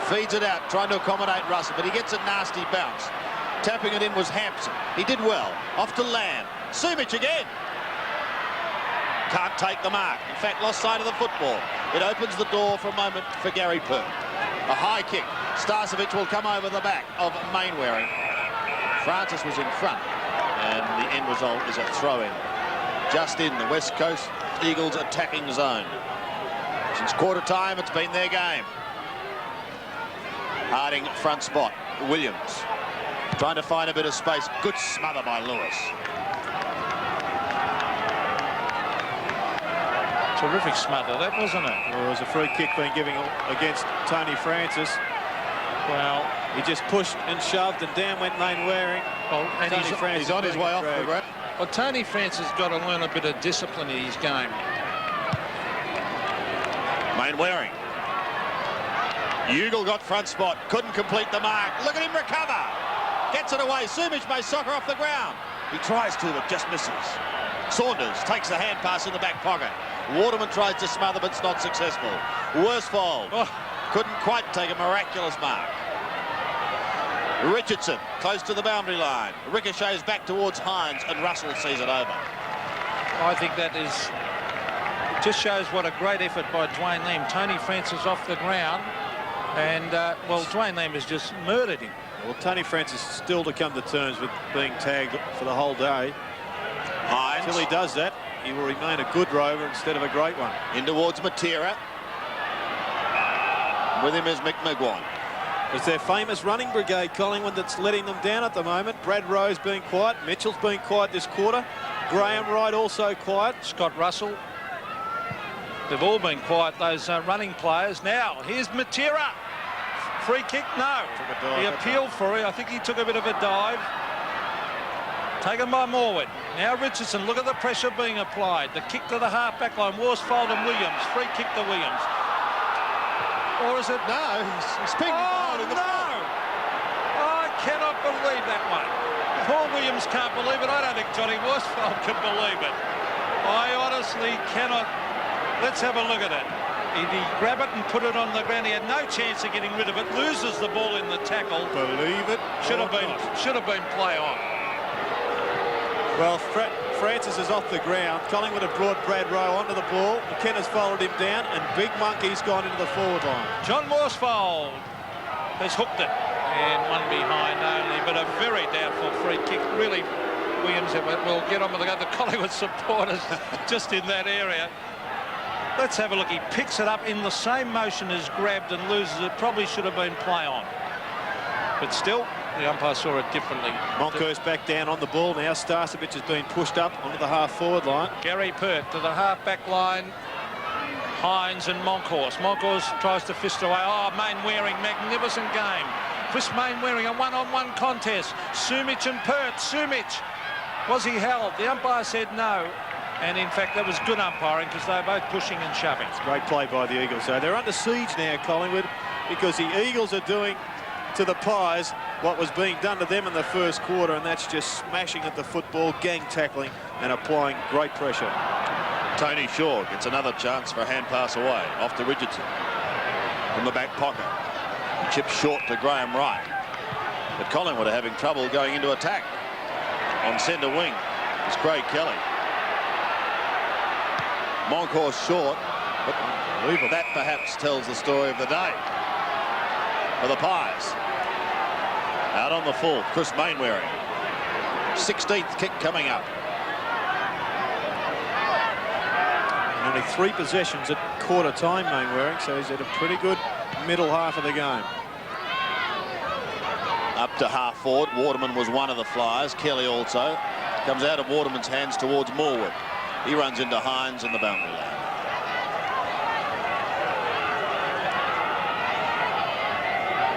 Feeds it out, trying to accommodate Russell, but he gets a nasty bounce. Tapping it in was Hampson. He did well. Off to Lamb. Sumich again. Can't take the mark. In fact, lost sight of the football. It opens the door for a moment for Gary Perk. A high kick. Starcevic will come over the back of Mainwaring. Francis was in front, and the end result is a throw-in. Just in the West Coast Eagles attacking zone. Since quarter time, it's been their game. Harding front spot. Williams trying to find a bit of space. Good smother by Lewis. Terrific smother, that, wasn't it? Well, there was a free kick being given against Tony Francis. Well, he just pushed and shoved, and down went Mainwaring. Well, and he's on his way off the ground. Well, Tony Francis has got to learn a bit of discipline in his game. Mainwaring. Ugle got front spot, couldn't complete the mark. Look at him recover. Gets it away. Sumich may soccer off the ground. He tries to, but just misses. Saunders takes the hand pass in the back pocket. Waterman tries to smother, but it's not successful. Worsfold couldn't quite take a miraculous mark. Richardson close to the boundary line. Ricochets back towards Hines, and Russell sees it over. I think that is... It just shows what a great effort by Dwayne Lamb. Tony Francis off the ground, and, well, Dwayne Lamb has just murdered him. Well, Tony Francis is still to come to terms with being tagged for the whole day. Hines. Until he does that, he will remain a good rover instead of a great one. In towards Matera. With him is McMigwan. It's their famous running brigade, Collingwood, that's letting them down at the moment. Brad Rowe's been quiet. Mitchell's been quiet this quarter. Graham Wright also quiet. Scott Russell. They've all been quiet, those running players. Now, here's Matera. Free kick? No. He appealed for it. I think he took a bit of a dive. Taken by Morwood. Now Richardson, look at the pressure being applied. The kick to the half-back line. Worsfold and Williams. Free kick to Williams. Or is it? No, he's being oh, no! I cannot believe that one. Paul Williams can't believe it. I don't think Johnny Worsfold can believe it. I honestly cannot. Let's have a look at it. Did he grab it and put it on the ground? He had no chance of getting rid of it. Loses the ball in the tackle. Believe it. Should have been play on. Well, Francis is off the ground. Collingwood have brought Brad Rowe onto the ball. McKenna's followed him down, and Big Monkey's gone into the forward line. John Worsfold has hooked it, and one behind only, but a very doubtful free kick. Really, Williams will get on with the Collingwood supporters just in that area. Let's have a look. He picks it up in the same motion as grabbed and loses it. Probably should have been play on. But still, the umpire saw it differently. Monkhorst back down on the ball now. Starcevich has been pushed up onto the half-forward line. Gary Pert to the half-back line. Hines and Monkhorst. Monkhorst tries to fist away. Oh, Mainwaring, magnificent game. Chris Mainwaring, a one-on-one contest. Sumich and Pert. Sumich, was he held? The umpire said no. And in fact, that was good umpiring because they were both pushing and shoving. It's great play by the Eagles. So they're under siege now, Collingwood, because the Eagles are doing to the Pies what was being done to them in the first quarter, and that's just smashing at the football, gang tackling and applying great pressure. Tony Shaw gets another chance for a hand pass away off to Richardson from the back pocket. Chip short to Graham Wright, but Collingwood are having trouble going into attack. On centre wing is Craig Kelly. Monkhorst short, but that perhaps tells the story of the day for the Pies. Out on the full, Chris Mainwaring. 16th kick coming up. And only 3 possessions at quarter time, Mainwaring, so he's at a pretty good middle half of the game. Up to half forward. Waterman was one of the flyers. Kelly also comes out of Waterman's hands towards Morwood. He runs into Hines in the boundary line.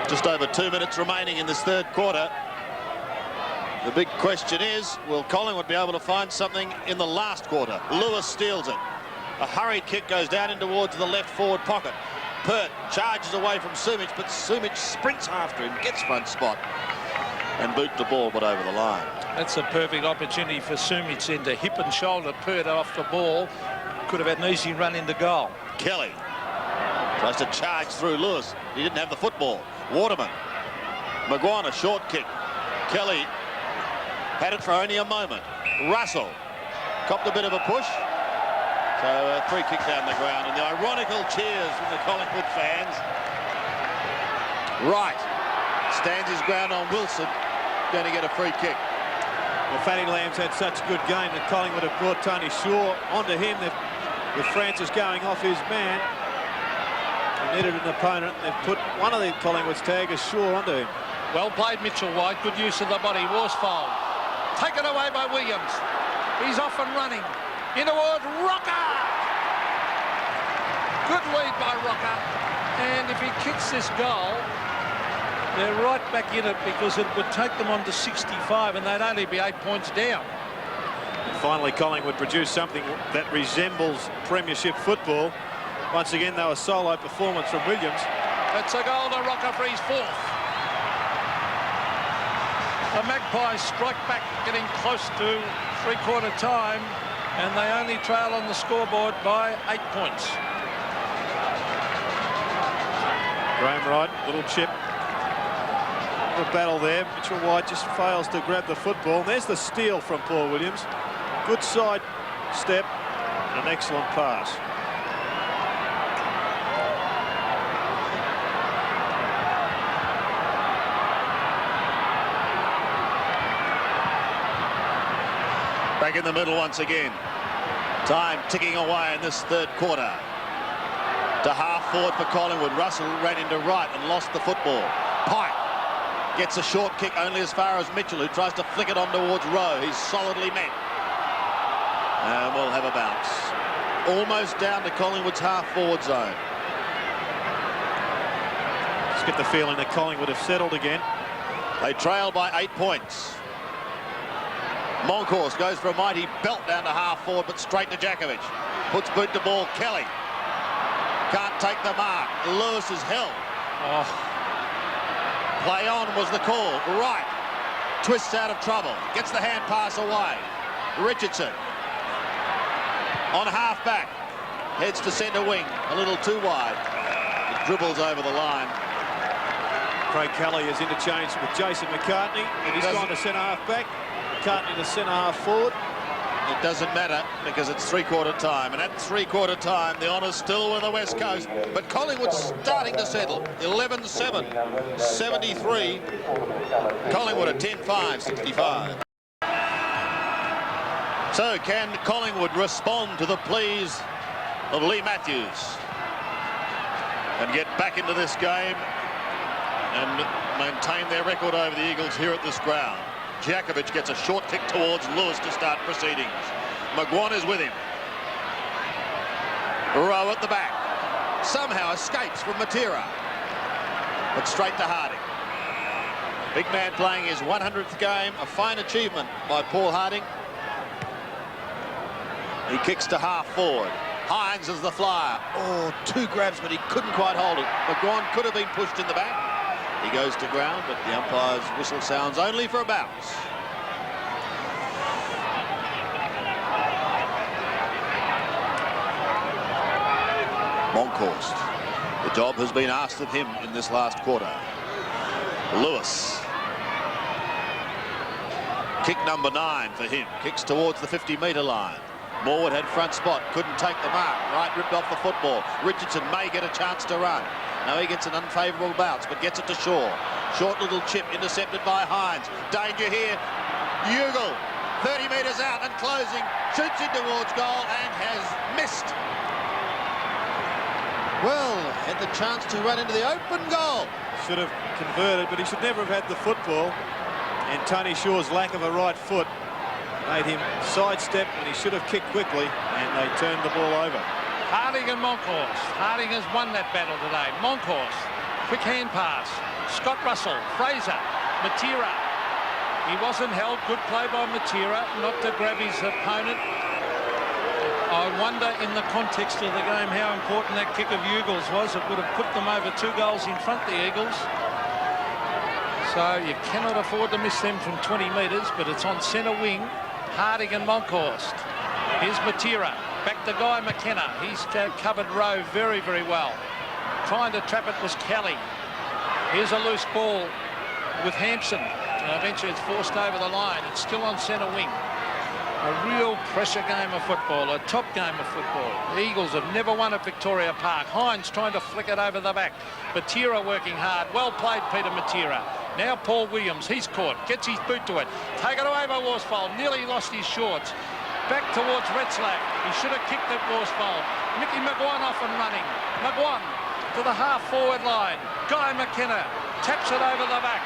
Just over 2 minutes remaining in this third quarter. The big question is, will Collingwood be able to find something in the last quarter? Lewis steals it. A hurried kick goes down in towards the left forward pocket. Pert charges away from Sumich, but Sumich sprints after him, gets front spot and boot the ball but over the line. That's a perfect opportunity for Sumich then to hip and shoulder Pert off the ball. Could have had an easy run into goal. Kelly tries to charge through Lewis. He didn't have the football. Waterman. Maguire, a short kick. Kelly had it for only a moment. Russell copped a bit of a push. So a free kick down the ground, and the ironical cheers from the Collingwood fans. Wright stands his ground on Wilson, going to get a free kick. Well, Fatty Lamb's had such a good game that Collingwood have brought Tony Shaw onto him. With Francis going off his man, they needed an opponent. They've put one of the Collingwood's taggers, Shaw, onto him. Well played, Mitchell White. Good use of the body. Worsfold. Taken away by Williams. He's off and running. In towards Rocca. Good lead by Rocca. And if he kicks this goal, they're right back in it because it would take them on to 65 and they'd only be 8 points down. And finally, Collingwood produced something that resembles premiership football. Once again, though, a solo performance from Williams. That's a goal to Rocca for his 4th. The Magpies strike back, getting close to three-quarter time, and they only trail on the scoreboard by 8 points. Graham Wright, little chip. Little battle there. Mitchell White just fails to grab the football. And there's the steal from Paul Williams. Good side step and an excellent pass. Back in the middle once again. Time ticking away in this third quarter. To half forward for Collingwood. Russell ran into Wright and lost the football. Pike gets a short kick only as far as Mitchell, who tries to flick it on towards Rowe. He's solidly met. And we'll have a bounce. Almost down to Collingwood's half forward zone. Just get the feeling that Collingwood have settled again. They trail by 8 points. Monkhorst goes for a mighty belt down to half forward, but straight to Jakovic. Puts boot to ball. Kelly can't take the mark. Lewis is held. Oh. Play on was the call. Wright twists out of trouble. Gets the hand pass away. Richardson on half back. Heads to centre wing. A little too wide. It dribbles over the line. Craig Kelly is interchanged with Jason McCartney, and he's gone to centre half back. McCartney to centre half forward. It doesn't matter because it's three-quarter time, and at three-quarter time the honour's still with the West Coast, but Collingwood's starting to settle. 11-7, 73. Collingwood at 10-5, 65. So can Collingwood respond to the pleas of Lee Matthews and get back into this game and maintain their record over the Eagles here at this ground. Djakovic gets a short kick towards Lewis to start proceedings. McGuan is with him. Rowe at the back. Somehow escapes from Matera. But straight to Harding. Big man playing his 100th game. A fine achievement by Paul Harding. He kicks to half forward. Hines is the flyer. Oh, 2 grabs, but he couldn't quite hold it. McGuan could have been pushed in the back. He goes to ground, but the umpire's whistle sounds only for a bounce. Monkhorst. The job has been asked of him in this last quarter. Lewis. Kick number 9 for him. Kicks towards the 50-metre line. Morwood had front spot, couldn't take the mark. Right ripped off the football. Richardson may get a chance to run. Now he gets an unfavourable bounce, but gets it to Shaw. Short little chip intercepted by Hines. Danger here. Ugle, 30 metres out and closing. Shoots in towards goal and has missed. Well, had the chance to run into the open goal. Should have converted, but he should never have had the football. And Tony Shaw's lack of a right foot made him sidestep when he should have kicked quickly, and they turned the ball over. Harding and Monkhorst. Harding has won that battle today. Monkhorst, quick hand pass. Scott Russell, Fraser, Matera. He wasn't held. Good play by Matera, not to grab his opponent. I wonder in the context of the game how important that kick of Ugle's was. It would have put them over 2 goals in front, the Eagles. So you cannot afford to miss them from 20 metres, but it's on centre wing. Harding and Monkhorst. Here's Matera. Back to Guy McKenna. He's covered Rowe very, very well. Trying to trap it was Kelly. Here's a loose ball with Hampson. Eventually it's forced over the line. It's still on centre wing. A real pressure game of football, a top game of football. The Eagles have never won at Victoria Park. Hines trying to flick it over the back. Matera working hard. Well played, Peter Matera. Now Paul Williams, he's caught, gets his boot to it. Taken away by Worsfold, nearly lost his shorts. Back towards Retzlaff. He should have kicked at Worsfold. Mickey McGuan off and running. McGuan to the half-forward line. Guy McKenna taps it over the back.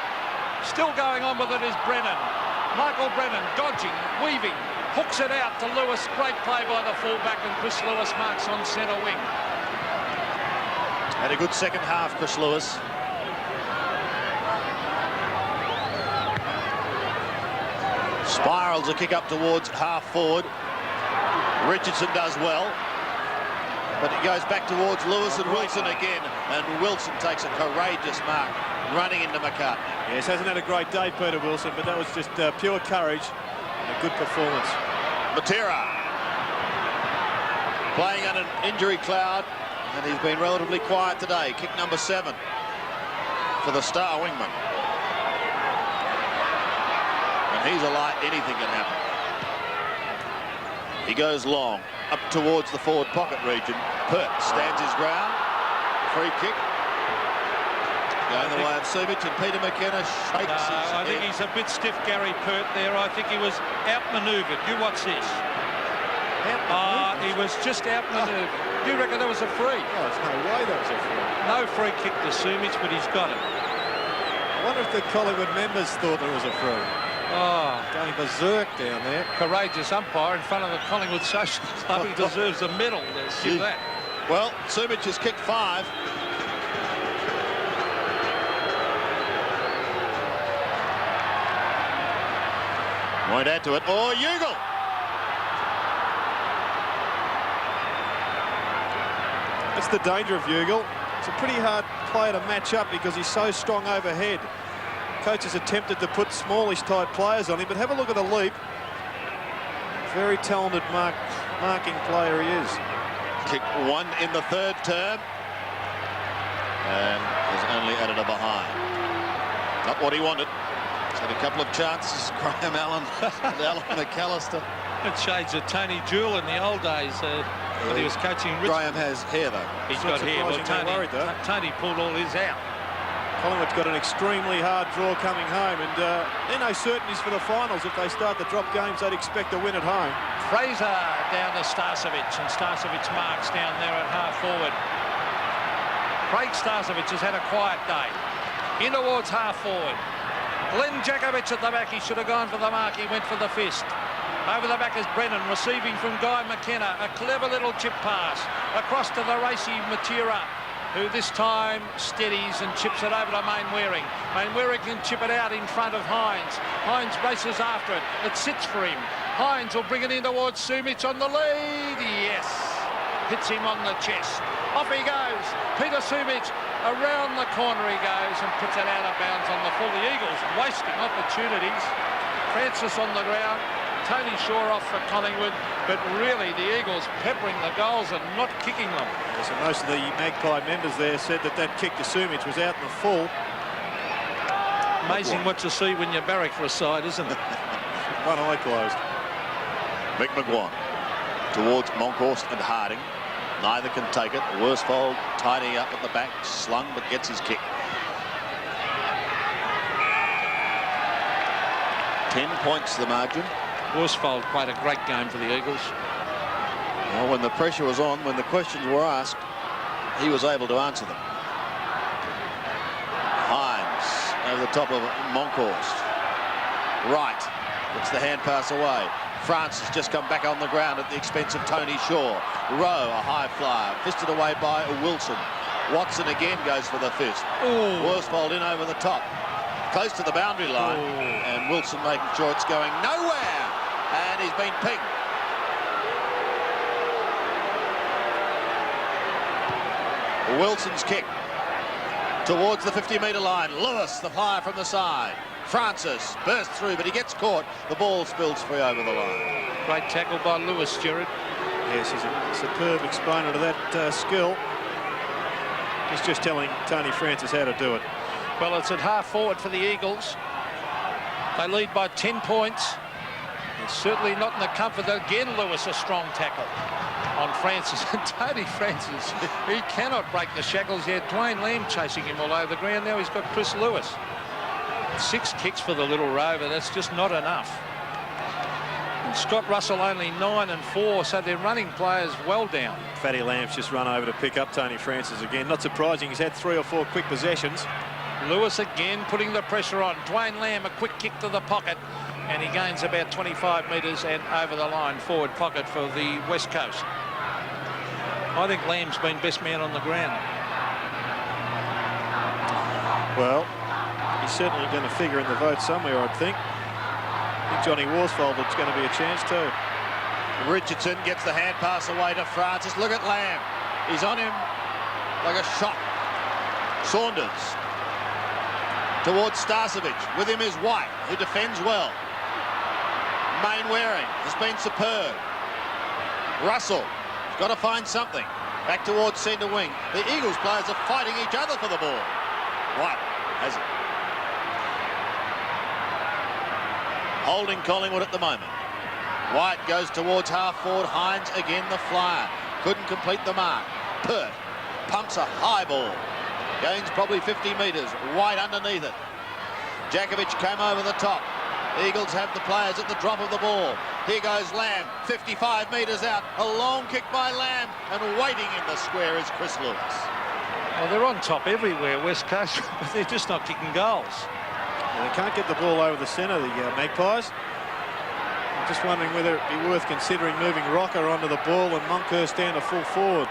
Still going on with it is Brennan. Michael Brennan dodging, weaving, hooks it out to Lewis. Great play by the fullback, and Chris Lewis marks on centre wing. Had a good second half, Chris Lewis. Spirals a kick up towards half forward. Richardson does well, but it goes back towards Lewis and Wilson again, and Wilson takes a courageous mark running into McCartney. Yes, hasn't had a great day, Peter Wilson, but that was just pure courage and a good performance. Matera playing on an injury cloud, and he's been relatively quiet today. Kick number 7 for the star wingman. He's a light, anything can happen. He goes long, up towards the forward pocket region. Pert stands his ground. Free kick. Going the way of Sumich, and Peter McKenna shakes his head. I think he's a bit stiff, Gary Pert, there. I think he was outmanoeuvred. You watch this. He was just outmanoeuvred. You reckon that was a free? Oh, there's no way that was a free. No free kick to Sumich, but he's got it. I wonder if the Collingwood members thought there was a free. Oh, going berserk down there. Courageous umpire in front of the Collingwood Social Club. He deserves a medal. Give that. Well, Sumich has kicked 5. Won't add to it. Oh, Ugle! That's the danger of Ugle. It's a pretty hard player to match up because he's so strong overhead. Coaches attempted to put smallish type players on him, but have a look at the leap. Very talented marking player he is. Kick 1 in the 3rd term, and has only added a behind. Not what he wanted. He's had a couple of chances, Graham Allen and Alan McAllister. It shades of Tony Jewell in the old days when he was coaching Richmond. Graham has hair, though. He's got hair. Well, Tony pulled all his out. Collingwood's got an extremely hard draw coming home, and they're no certainties for the finals. If they start to drop games, they'd expect a win at home. Fraser down to Starcevic, and Starcevic marks down there at half forward. Craig Starcevic has had a quiet day. in towards half forward. Glenn Jakovich at the back. He should have gone for the mark. He went for the fist. Over the back is Brennan, receiving from Guy McKenna. A clever little chip pass across to the racy Matera, who this time steadies and chips it over to Mainwaring. Mainwaring can chip it out in front of Hines. Hines races after it. It sits for him. Hines will bring it in towards Sumich on the lead. Yes. Hits him on the chest. Off he goes. Peter Sumich. Around the corner he goes and puts it out of bounds on the full. The Eagles wasting opportunities. Francis on the ground. Tony Shaw off for Collingwood, but really the Eagles peppering the goals and not kicking them. So most of the Magpie members there said that that kick to Sumich was out in the full. Amazing what you see when you barrack for a side, isn't it? One eye closed. Mick McGuan towards Monkhorst and Harding. Neither can take it. Worsfold tidying up at the back, slung but gets his kick. 10 points the margin. Worsfold played a great game for the Eagles. Well, when the pressure was on, when the questions were asked, he was able to answer them. Hines over the top of Monkhorst. Right, puts the hand pass away. Francis just come back on the ground at the expense of Tony Shaw. Rowe, a high flyer, fisted away by Wilson. Watson again goes for the fist. Worsfold in over the top, close to the boundary line. And Wilson making sure it's going nowhere. And he's been pinged. Wilson's kick towards the 50-metre line. Lewis, the flyer from the side. Francis bursts through, but he gets caught. The ball spills free over the line. Great tackle by Lewis, Gerard. Yes, he's a superb exponent of that skill. He's just telling Tony Francis how to do it. Well, it's at half forward for the Eagles. They lead by 10 points. It's certainly not in the comfort. Again, Lewis, a strong tackle on Francis. And Tony Francis, he cannot break the shackles. He had Dwayne Lamb chasing him all over the ground. Now he's got Chris Lewis. 6 kicks for the little rover. That's just not enough. And Scott Russell only 9 and 4, so they're running players well down. Fatty Lamb's just run over to pick up Tony Francis again. Not surprising, he's had 3 or 4 quick possessions. Lewis again putting the pressure on. Dwayne Lamb, a quick kick to the pocket, and he gains about 25 metres and over the line, forward pocket for the West Coast. I think Lamb's been best man on the ground. Well, he's certainly going to figure in the vote somewhere, I'd think. I think Johnny Worsfold, it's going to be a chance too. Richardson gets the hand pass away to Francis. Look at Lamb. He's on him like a shot. Saunders towards Starcevich. With him is White, who defends well. Mainwaring has been superb. Russell has got to find something. Back towards centre wing. The Eagles players are fighting each other for the ball. White has it. Holding Collingwood at the moment. White goes towards half forward. Hines again the flyer. Couldn't complete the mark. Pert pumps a high ball. Gains probably 50 metres. White underneath it. Jakovich came over the top. Eagles have the players at the drop of the ball. Here goes Lamb, 55 metres out. A long kick by Lamb, and waiting in the square is Chris Lewis. Well, they're on top everywhere, West Coast, but they're just not kicking goals. Well, they can't get the ball over the centre, the Magpies. I'm just wondering whether it'd be worth considering moving Rocca onto the ball and Monkhorst down to full forward.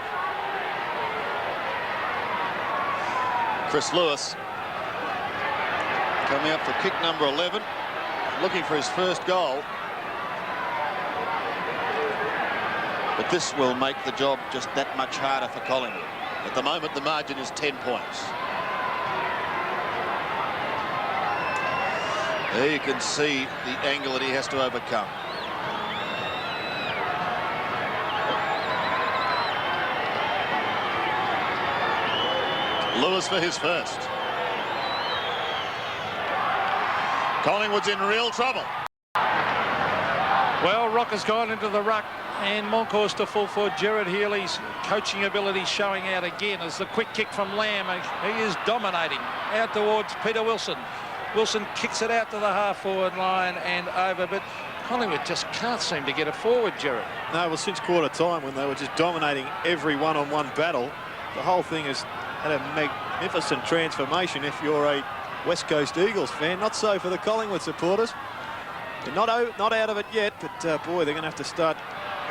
Chris Lewis coming up for kick number 11, looking for his first goal. But this will make the job just that much harder for Collingwood. At the moment, the margin is 10 points. There you can see the angle that he has to overcome. Lewis for his first. Collingwood's in real trouble. Well, Rocca's gone into the ruck, and Monkhorst to full forward. Gerard Healy's coaching ability showing out again as the quick kick from Lamb. He is dominating out towards Peter Wilson. Wilson kicks it out to the half-forward line and over, but Collingwood just can't seem to get it forward, Gerard. No, well, since quarter time, when they were just dominating every one-on-one battle, the whole thing has had a magnificent transformation if you're a West Coast Eagles fan. Not so for the Collingwood supporters. They're not out of it yet, but boy, they're going to have to start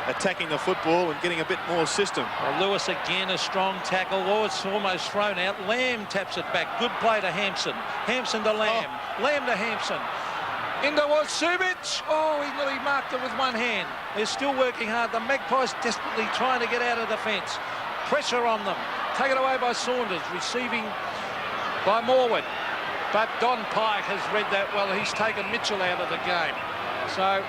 attacking the football and getting a bit more system. Well, Lewis again, a strong tackle. Oh, it's almost thrown out. Lamb taps it back. Good play to Hampson. Hampson to Lamb. Lamb to Hampson. In towards Sumich. Oh, he nearly marked it with one hand. They're still working hard. The Magpies desperately trying to get out of defence. Pressure on them. Taken away by Saunders. Receiving by Morwood. But Don Pike has read that well. He's taken Mitchell out of the game. So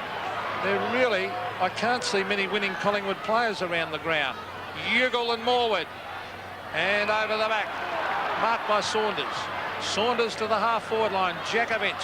they're really, I can't see many winning Collingwood players around the ground. Ugle and Morwood. And over the back. Marked by Saunders. Saunders to the half-forward line. Jakovic.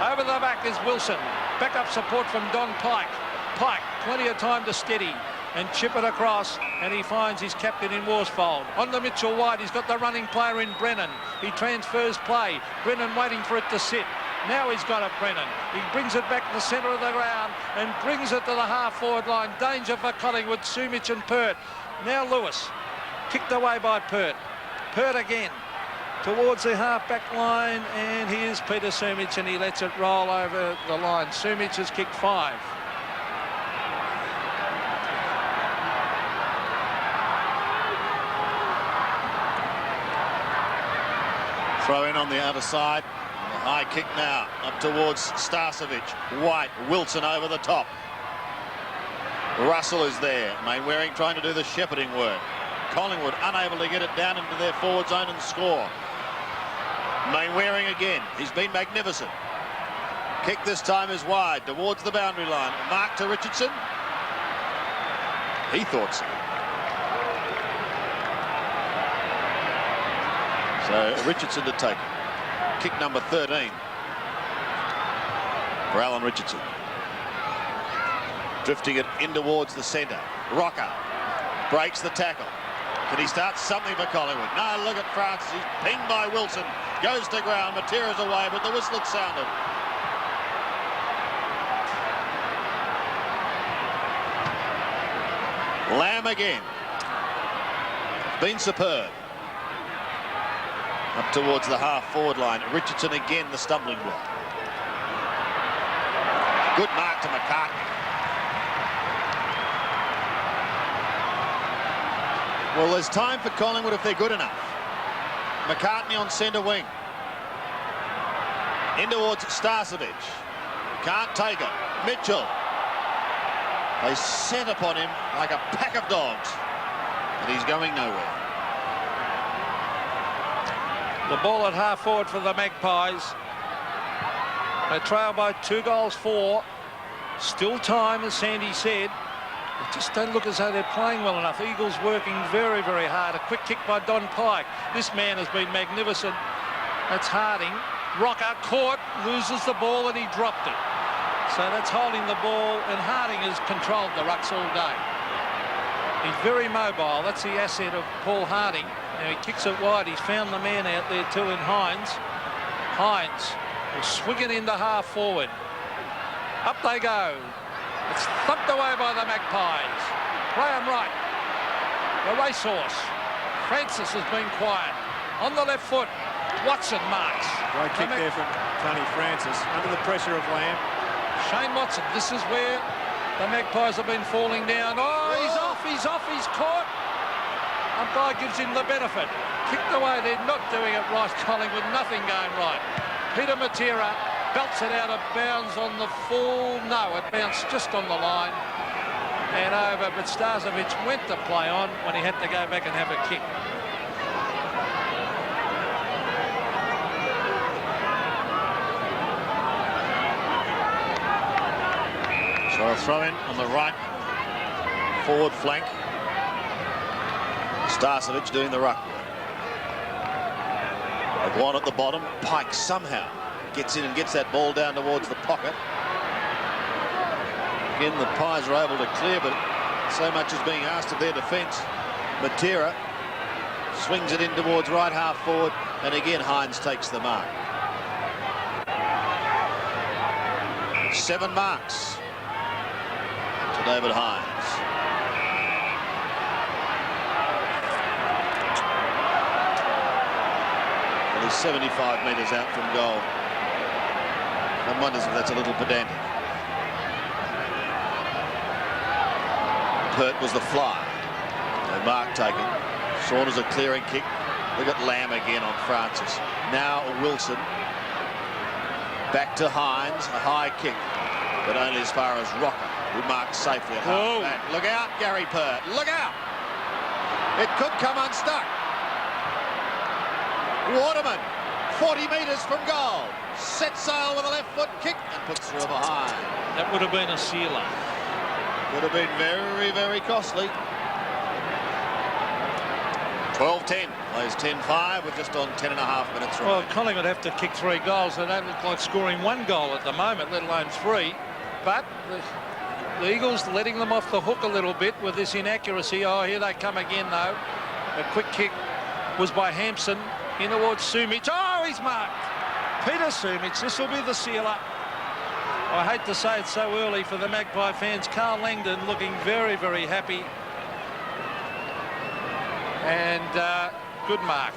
Over the back is Wilson. Backup support from Don Pike. Pike, plenty of time to steady and chip it across, and he finds his captain in Worsfold. On the Mitchell wide, he's got the running player in Brennan. He transfers play. Brennan waiting for it to sit. Now he's got it, Brennan. He brings it back to the centre of the ground and brings it to the half-forward line. Danger for Collingwood, Sumich and Pert. Now Lewis, kicked away by Pert. Pert again. Towards the half-back line, and here's Peter Sumich, and he lets it roll over the line. Sumich has kicked 5. Throw in on the other side. High kick now up towards Starcevic. White, Wilson over the top. Russell is there. Mainwaring trying to do the shepherding work. Collingwood unable to get it down into their forward zone and score. Mainwaring again. He's been magnificent. Kick this time is wide towards the boundary line. Mark to Richardson. He thought so. So Richardson to take it. Kick number 13 for Alan Richardson. Drifting it in towards the centre. Rocca breaks the tackle. Can he start something for Collingwood? No, look at Francis. He's pinged by Wilson. Goes to ground. Matera's away, but the whistle had sounded. Lamb again. Been superb. Up towards the half-forward line. Richardson again, the stumbling block. Good mark to McCartney. Well, there's time for Collingwood if they're good enough. McCartney on centre wing. In towards Starcevic. Can't take it. Mitchell. They set upon him like a pack of dogs. And he's going nowhere. The ball at half-forward for the Magpies. They trail by 2-4. Still time, as Sandy said. They just don't look as though they're playing well enough. Eagles working very, very hard. A quick kick by Don Pike. This man has been magnificent. That's Harding. Rocca caught, loses the ball, and he dropped it. So that's holding the ball, and Harding has controlled the rucks all day. He's very mobile. That's the asset of Paul Harding. Now he kicks it wide. He's found the man out there too in Hines. Hines will swing it into half-forward. Up they go. It's thumped away by the Magpies. Play them right. The racehorse. Francis has been quiet. On the left foot, Watson marks. Great kick there from Tony Francis under the pressure of Lamb. Shane Watson. This is where the Magpies have been falling down. Oh, he's off, he's caught. Umpire gives him the benefit. Kicked away. They're not doing it right, Collingwood. Nothing going right. Peter Matera belts it out of bounds on the full. No, it bounced just on the line and over, but Starcevic went to play on when he had to go back and have a kick. So a throw in on the right forward flank. Starcevic doing the ruck. One at the bottom. Pike somehow gets in and gets that ball down towards the pocket. Again, the Pies are able to clear, but so much is being asked of their defence. Matera swings it in towards right half forward, and again Hines takes the mark. 7 marks to David Hines. He's 75 metres out from goal. One wonders if that's a little pedantic. Pert was the fly. No mark taken. Saunders a clearing kick. Look at Lamb again on Francis. Now Wilson. Back to Hines. A high kick, but only as far as Rocca, who marks safely at half back. Look out, Gary Pert. Look out! It could come unstuck. Waterman, 40 metres from goal. Set sail with a left foot kick and puts through behind. That would have been a sealer. Would have been very, very costly. 12-10. Plays 10-5 with just on 10.5 minutes remaining. Well, Collingwood have to kick 3 goals. They don't look like scoring 1 goal at the moment, let alone 3. But the Eagles letting them off the hook a little bit with this inaccuracy. Oh, here they come again, though. A quick kick was by Hampson in towards Sumich. Oh, he's marked. Peter Sumich. This will be the sealer. I hate to say it so early for the Magpie fans. Carl Langdon looking very, very happy. And good mark.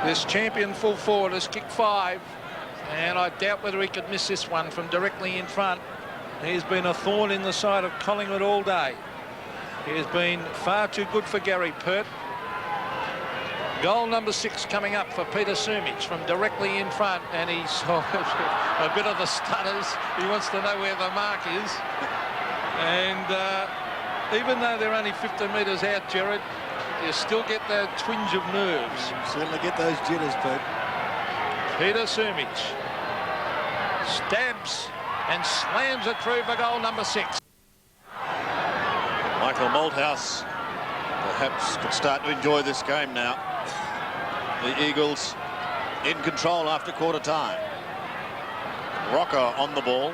This champion full forward has kicked 5. And I doubt whether he could miss this one from directly in front. He's been a thorn in the side of Collingwood all day. He has been far too good for Gary Pert. Goal number 6 coming up for Peter Sumich from directly in front, and he's a bit of the stutters. He wants to know where the mark is. And even though they're only 50 metres out, Gerard, you still get that twinge of nerves. Certainly get those jitters, Pete. Peter Sumich stabs and slams it through for goal number 6. Michael Malthouse perhaps could start to enjoy this game now. The Eagles in control after quarter time. Rocca on the ball.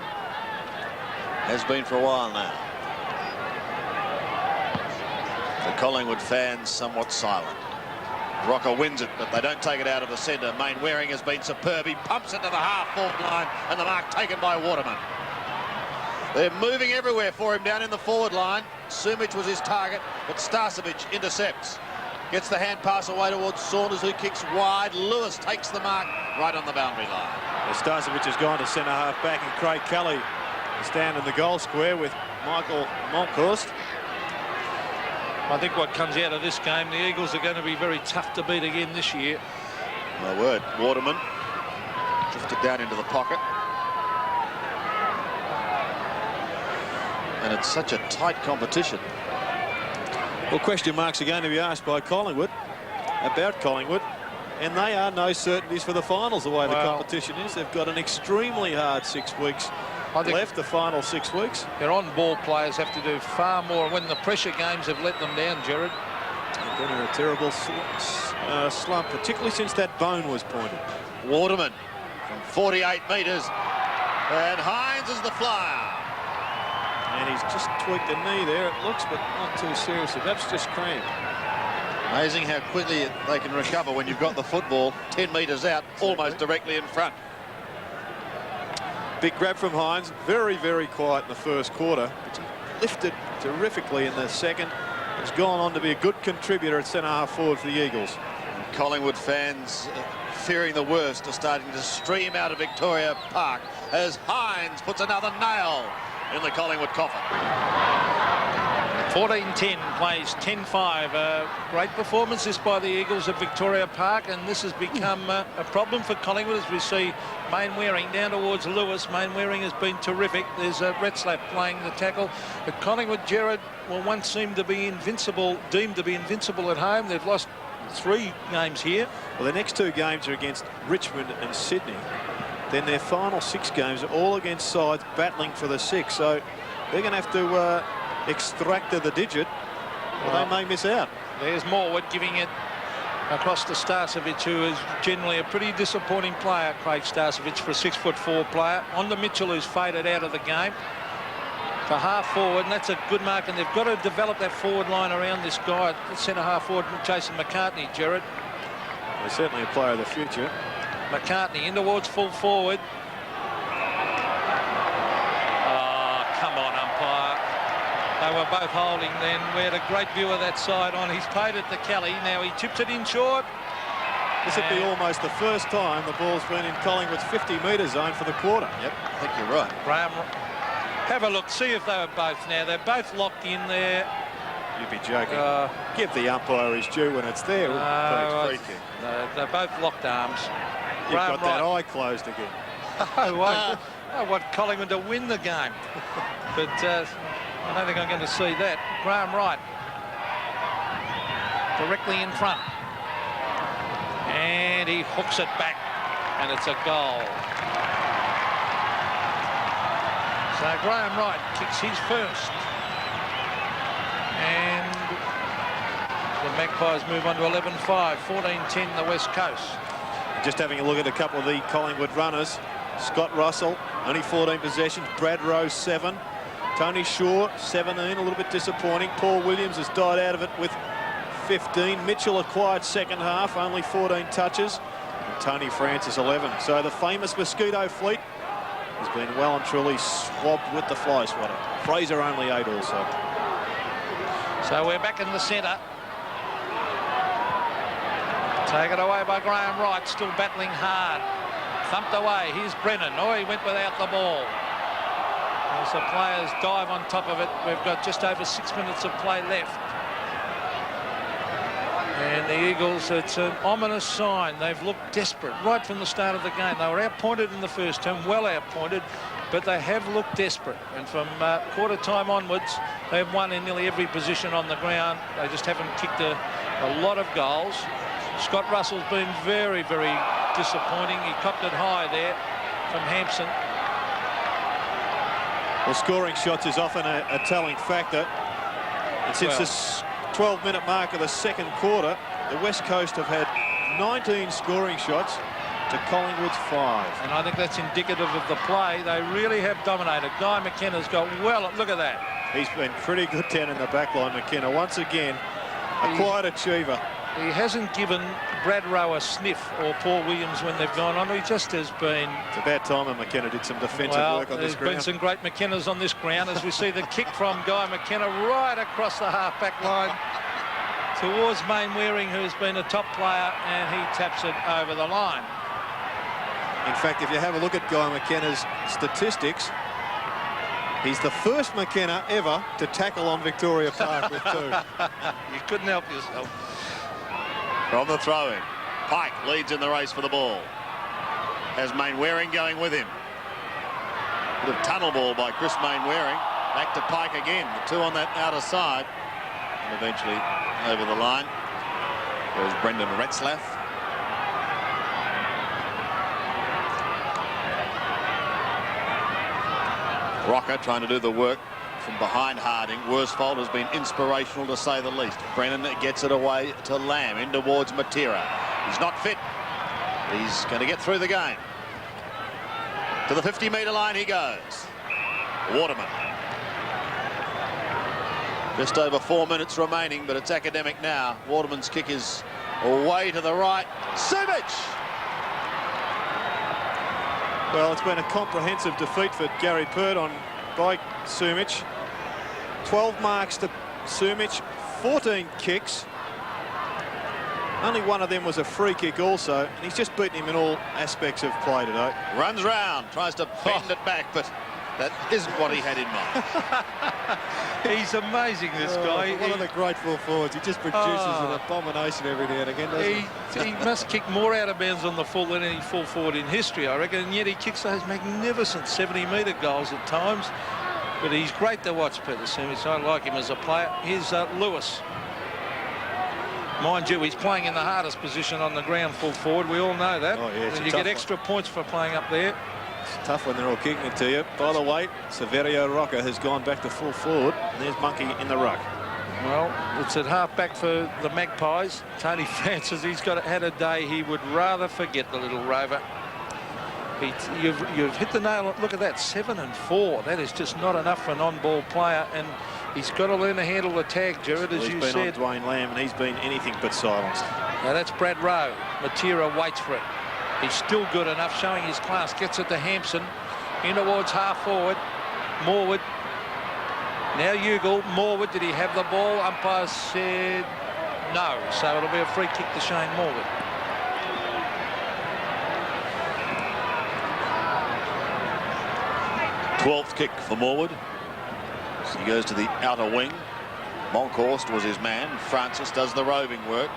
Has been for a while now. The Collingwood fans somewhat silent. Rocca wins it, but they don't take it out of the centre. Main Waring has been superb. He pumps it to the half-forward line, and the mark taken by Waterman. They're moving everywhere for him down in the forward line. Sumich was his target, but Starcevic intercepts. Gets the hand pass away towards Saunders, who kicks wide. Lewis takes the mark right on the boundary line. Well, Starcevic has gone to centre-half back, and Craig Kelly is down in the goal square with Michael Monkhorst. I think what comes out of this game, the Eagles are going to be very tough to beat again this year. My word, Waterman drifted down into the pocket. And it's such a tight competition. Well, question marks are going to be asked by Collingwood about Collingwood, and they are no certainties for the finals the way the competition is. They've got an extremely hard 6 weeks left, the final 6 weeks. Their on-ball players have to do far more when the pressure games have let them down, Gerard. They've been in a terrible slump, particularly since that bone was pointed. Waterman from 48 metres, and Hines is the flyer. And he's just tweaked the knee there, it looks, but not too seriously. That's just cramp. Amazing how quickly they can recover when you've got the football 10 metres out, almost directly in front. Big grab from Hines. Very, very quiet in the first quarter. But he lifted terrifically in the second. Has gone on to be a good contributor at centre-half forward for the Eagles. And Collingwood fans fearing the worst are starting to stream out of Victoria Park as Hines puts another nail in the Collingwood coffin. 14-10 plays 10-5. Great performance this by the Eagles at Victoria Park, and this has become a problem for Collingwood as we see Main Waring down towards Lewis. Main Waring has been terrific. There's Retzlaff playing the tackle. But Collingwood, Gerard, well, once seemed to be invincible, deemed to be invincible at home. They've lost 3 games here. Well, the next 2 games are against Richmond and Sydney. Then their final 6 games are all against sides battling for the 6. So they're going to have to extract the digit, or they may miss out. There's Morwood giving it across to Starcevic, who is generally a pretty disappointing player, Craig Starcevic, for a 6'4" player. On to Mitchell, who's faded out of the game. For half forward, and that's a good mark, and they've got to develop that forward line around this guy, centre half forward, Jason McCartney, Gerard. He's certainly a player of the future. McCartney in towards full forward. Oh, come on, umpire. They were both holding then. We had a great view of that side on. He's played it to Kelly. Now he chips it in short. This would be almost the first time the ball's been in Collingwood's 50-metre zone for the quarter. Yep, I think you're right. Graham, have a look. See if they were both now. They're both locked in there. You'd be joking. Give the umpire his due when it's there. Free kick. They're both locked arms. You've got that eye closed again. I want Collingwood to win the game. But I don't think I'm going to see that. Graham Wright. Directly in front. And he hooks it back. And it's a goal. So Graham Wright kicks his first. And the Magpies move on to 11-5, 14-10 the West Coast. Just having a look at a couple of the Collingwood runners. Scott Russell, only 14 possessions. Brad Rowe, 7. Tony Shaw, 17, a little bit disappointing. Paul Williams has died out of it with 15. Mitchell acquired second half, only 14 touches. And Tony Francis, 11. So the famous Mosquito fleet has been well and truly swabbed with the fly swatter. Fraser only 8 also. So we're back in the centre. Taken away by Graham Wright, still battling hard. Thumped away. Here's Brennan. Oh, he went without the ball. As the players dive on top of it, we've got just over 6 minutes of play left. And the Eagles, it's an ominous sign. They've looked desperate right from the start of the game. They were outpointed in the first term, well outpointed, but they have looked desperate. And from quarter time onwards, they've won in nearly every position on the ground. They just haven't kicked a lot of goals. Scott Russell's been very, very disappointing. He copped it high there from Hampson. Well, scoring shots is often a telling factor. And since this 12-minute mark of the second quarter, the West Coast have had 19 scoring shots to Collingwood's 5. And I think that's indicative of the play. They really have dominated. Guy McKenna's got well. Look at that. He's been pretty good down in the back line, McKenna. Once again, a quiet achiever. He hasn't given Brad Rowe a sniff or Paul Williams when they've gone on. He just has been... It's about time and McKenna did some defensive work on this ground. There's been some great McKennas on this ground as we see the kick from Guy McKenna right across the half-back line towards Main Waring, who's been a top player, and he taps it over the line. In fact, if you have a look at Guy McKenna's statistics, he's the first McKenna ever to tackle on Victoria Park with 2. You couldn't help yourself. From the throw-in, Pike leads in the race for the ball. Has Main Waring going with him. Bit of tunnel ball by Chris Main Waring. Back to Pike again. The 2 on that outer side. And eventually over the line. There's Brendan Retzlaff. Rocca trying to do the work from behind Harding. Worsfold has been inspirational to say the least. Brennan gets it away to Lamb in towards Matera. He's not fit. He's going to get through the game. To the 50-metre line he goes. Waterman. Just over 4 minutes remaining, but it's academic now. Waterman's kick is away to the right. Sumich! Well, it's been a comprehensive defeat for Gary Pert by Sumich. 12 marks to Sumich, 14 kicks. Only one of them was a free kick also, and he's just beaten him in all aspects of play today. Runs round, tries to bend it back, but that isn't what he had in mind. He's amazing, this guy. One of the great full forwards. He just produces an abomination every now and again, doesn't he? He must kick more out of bounds on the full than any full forward in history, I reckon, and yet he kicks those magnificent 70-metre goals at times. But he's great to watch, Peter Sumich. I like him as a player. Here's Lewis. Mind you, he's playing in the hardest position on the ground, full forward. We all know that. Oh, yeah, and you get extra points for playing up there. It's tough when they're all kicking it to you. By the way, Sav Rocca has gone back to full forward. And there's Monkey in the ruck. Well, it's at half-back for the Magpies. Tony Francis, he's had a day he would rather forget, the little rover. You've hit the nail. Look at that, 7 and 4. That is just not enough for an on-ball player, and he's got to learn to handle the tag, Jared, as you said. He's been on Dwayne Lamb, and he's been anything but silenced. Now that's Brad Rowe. Matera waits for it. He's still good enough, showing his class. Gets it to Hampson, in towards half forward. Morwood. Now Ugle, Morwood, did he have the ball? Umpire said no, so it'll be a free kick to Shane Morwood. Twelfth kick for Morwood. So he goes to the outer wing. Monkhorst was his man. Francis does the roving work.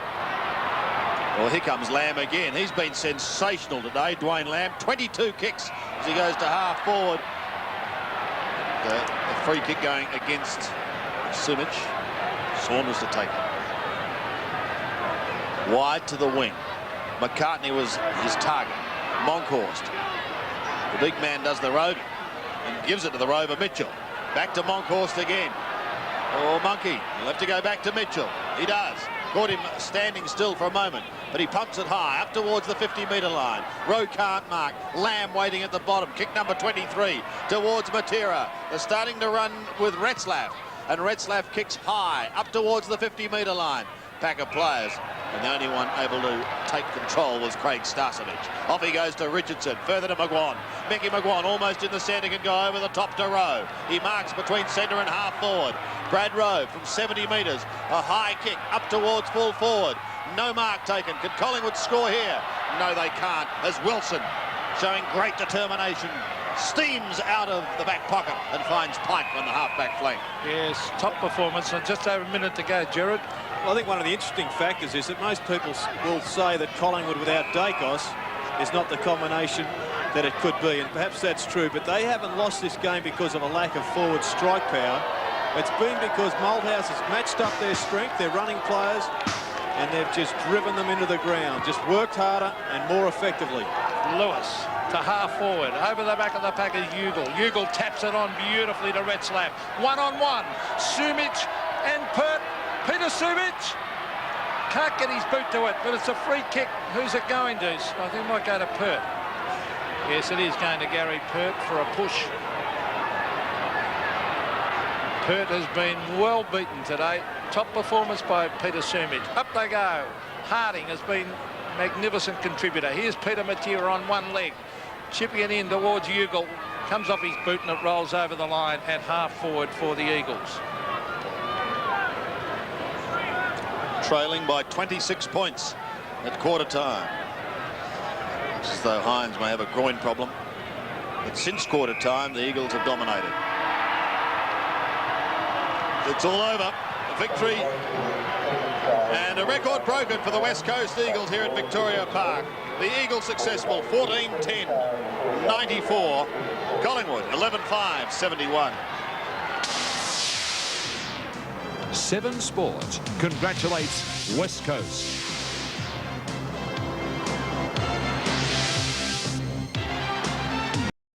Well, here comes Lamb again. He's been sensational today, Dwayne Lamb. 22 kicks as he goes to half forward. The free kick going against Sumich. Saunders to take it. Wide to the wing. McCartney was his target. Monkhorst. The big man does the roving and gives it to the rover Mitchell. Back to Monkhorst again. Oh, Monkey. He'll have to go back to Mitchell. He does. Caught him standing still for a moment, but he pumps it high up towards the 50-metre line. Rowe can't mark. Lamb waiting at the bottom. Kick number 23 towards Matera. They're starting to run with Retzlaff, and Retzlaff kicks high up towards the 50-metre line. Pack of players, and the only one able to take control was Craig Starcevich. Off he goes to Richardson, further to McGuan. Mickey McGuan almost in the centre, can go over the top to Rowe. He marks between centre and half forward. Brad Rowe from 70 metres, a high kick up towards full forward. No mark taken. Can Collingwood score here? No, they can't, as Wilson, showing great determination, steams out of the back pocket and finds Pike on the half-back flank. Yes, top performance, and just over a minute to go, Gerard. Well, I think one of the interesting factors is that most people will say that Collingwood without Dacos is not the combination that it could be, and perhaps that's true, but they haven't lost this game because of a lack of forward strike power. It's been because Malthouse has matched up their strength, their running players, and they've just driven them into the ground, just worked harder and more effectively. Lewis to half forward, over the back of the pack is Ugle. Ugle taps it on beautifully to Retzlaff. One-on-one, Sumich and Pert. Peter Sumich can't get his boot to it, but it's a free kick. Who's it going to? I think it might go to Pert. Yes, it is going to Gary Pert for a push. Pert has been well beaten today. Top performance by Peter Sumich. Up they go. Harding has been magnificent contributor. Here's Peter Matera on one leg, chipping it in towards Ugle. Comes off his boot and it rolls over the line at half forward for the Eagles. Trailing by 26 points at quarter time. It's as though Hines may have a groin problem, but since quarter time the Eagles have dominated. It's all over. A victory and a record broken for the West Coast Eagles here at Victoria Park. The Eagles successful, 14-10-94. Collingwood 11-5-71. 7 Sport congratulates West Coast.